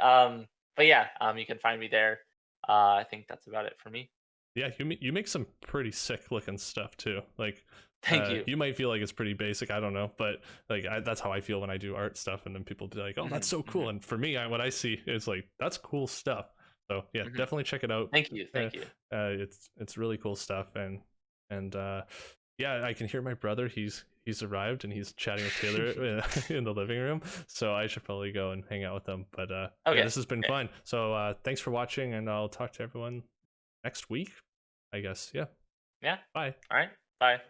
um, but yeah, you can find me there. I think that's about it for me. Yeah, you make some pretty sick looking stuff too. Like Thank you. you might feel like it's pretty basic, I don't know, but like that's how I feel when I do art stuff, and then people be like, "Oh, that's Hmm. so cool." Hmm. And for me, what I see is like that's cool stuff. So yeah, Hmm. definitely check it out. Thank you. Uh, Thank you. it's really cool stuff, and yeah, I can hear my brother. He's arrived and he's chatting with Taylor in the living room. So I should probably go and hang out with them. But yeah, Okay. this has been Okay. fun. So thanks for watching, and I'll talk to everyone next week, I guess. Yeah. Yeah. Bye. All right. Bye.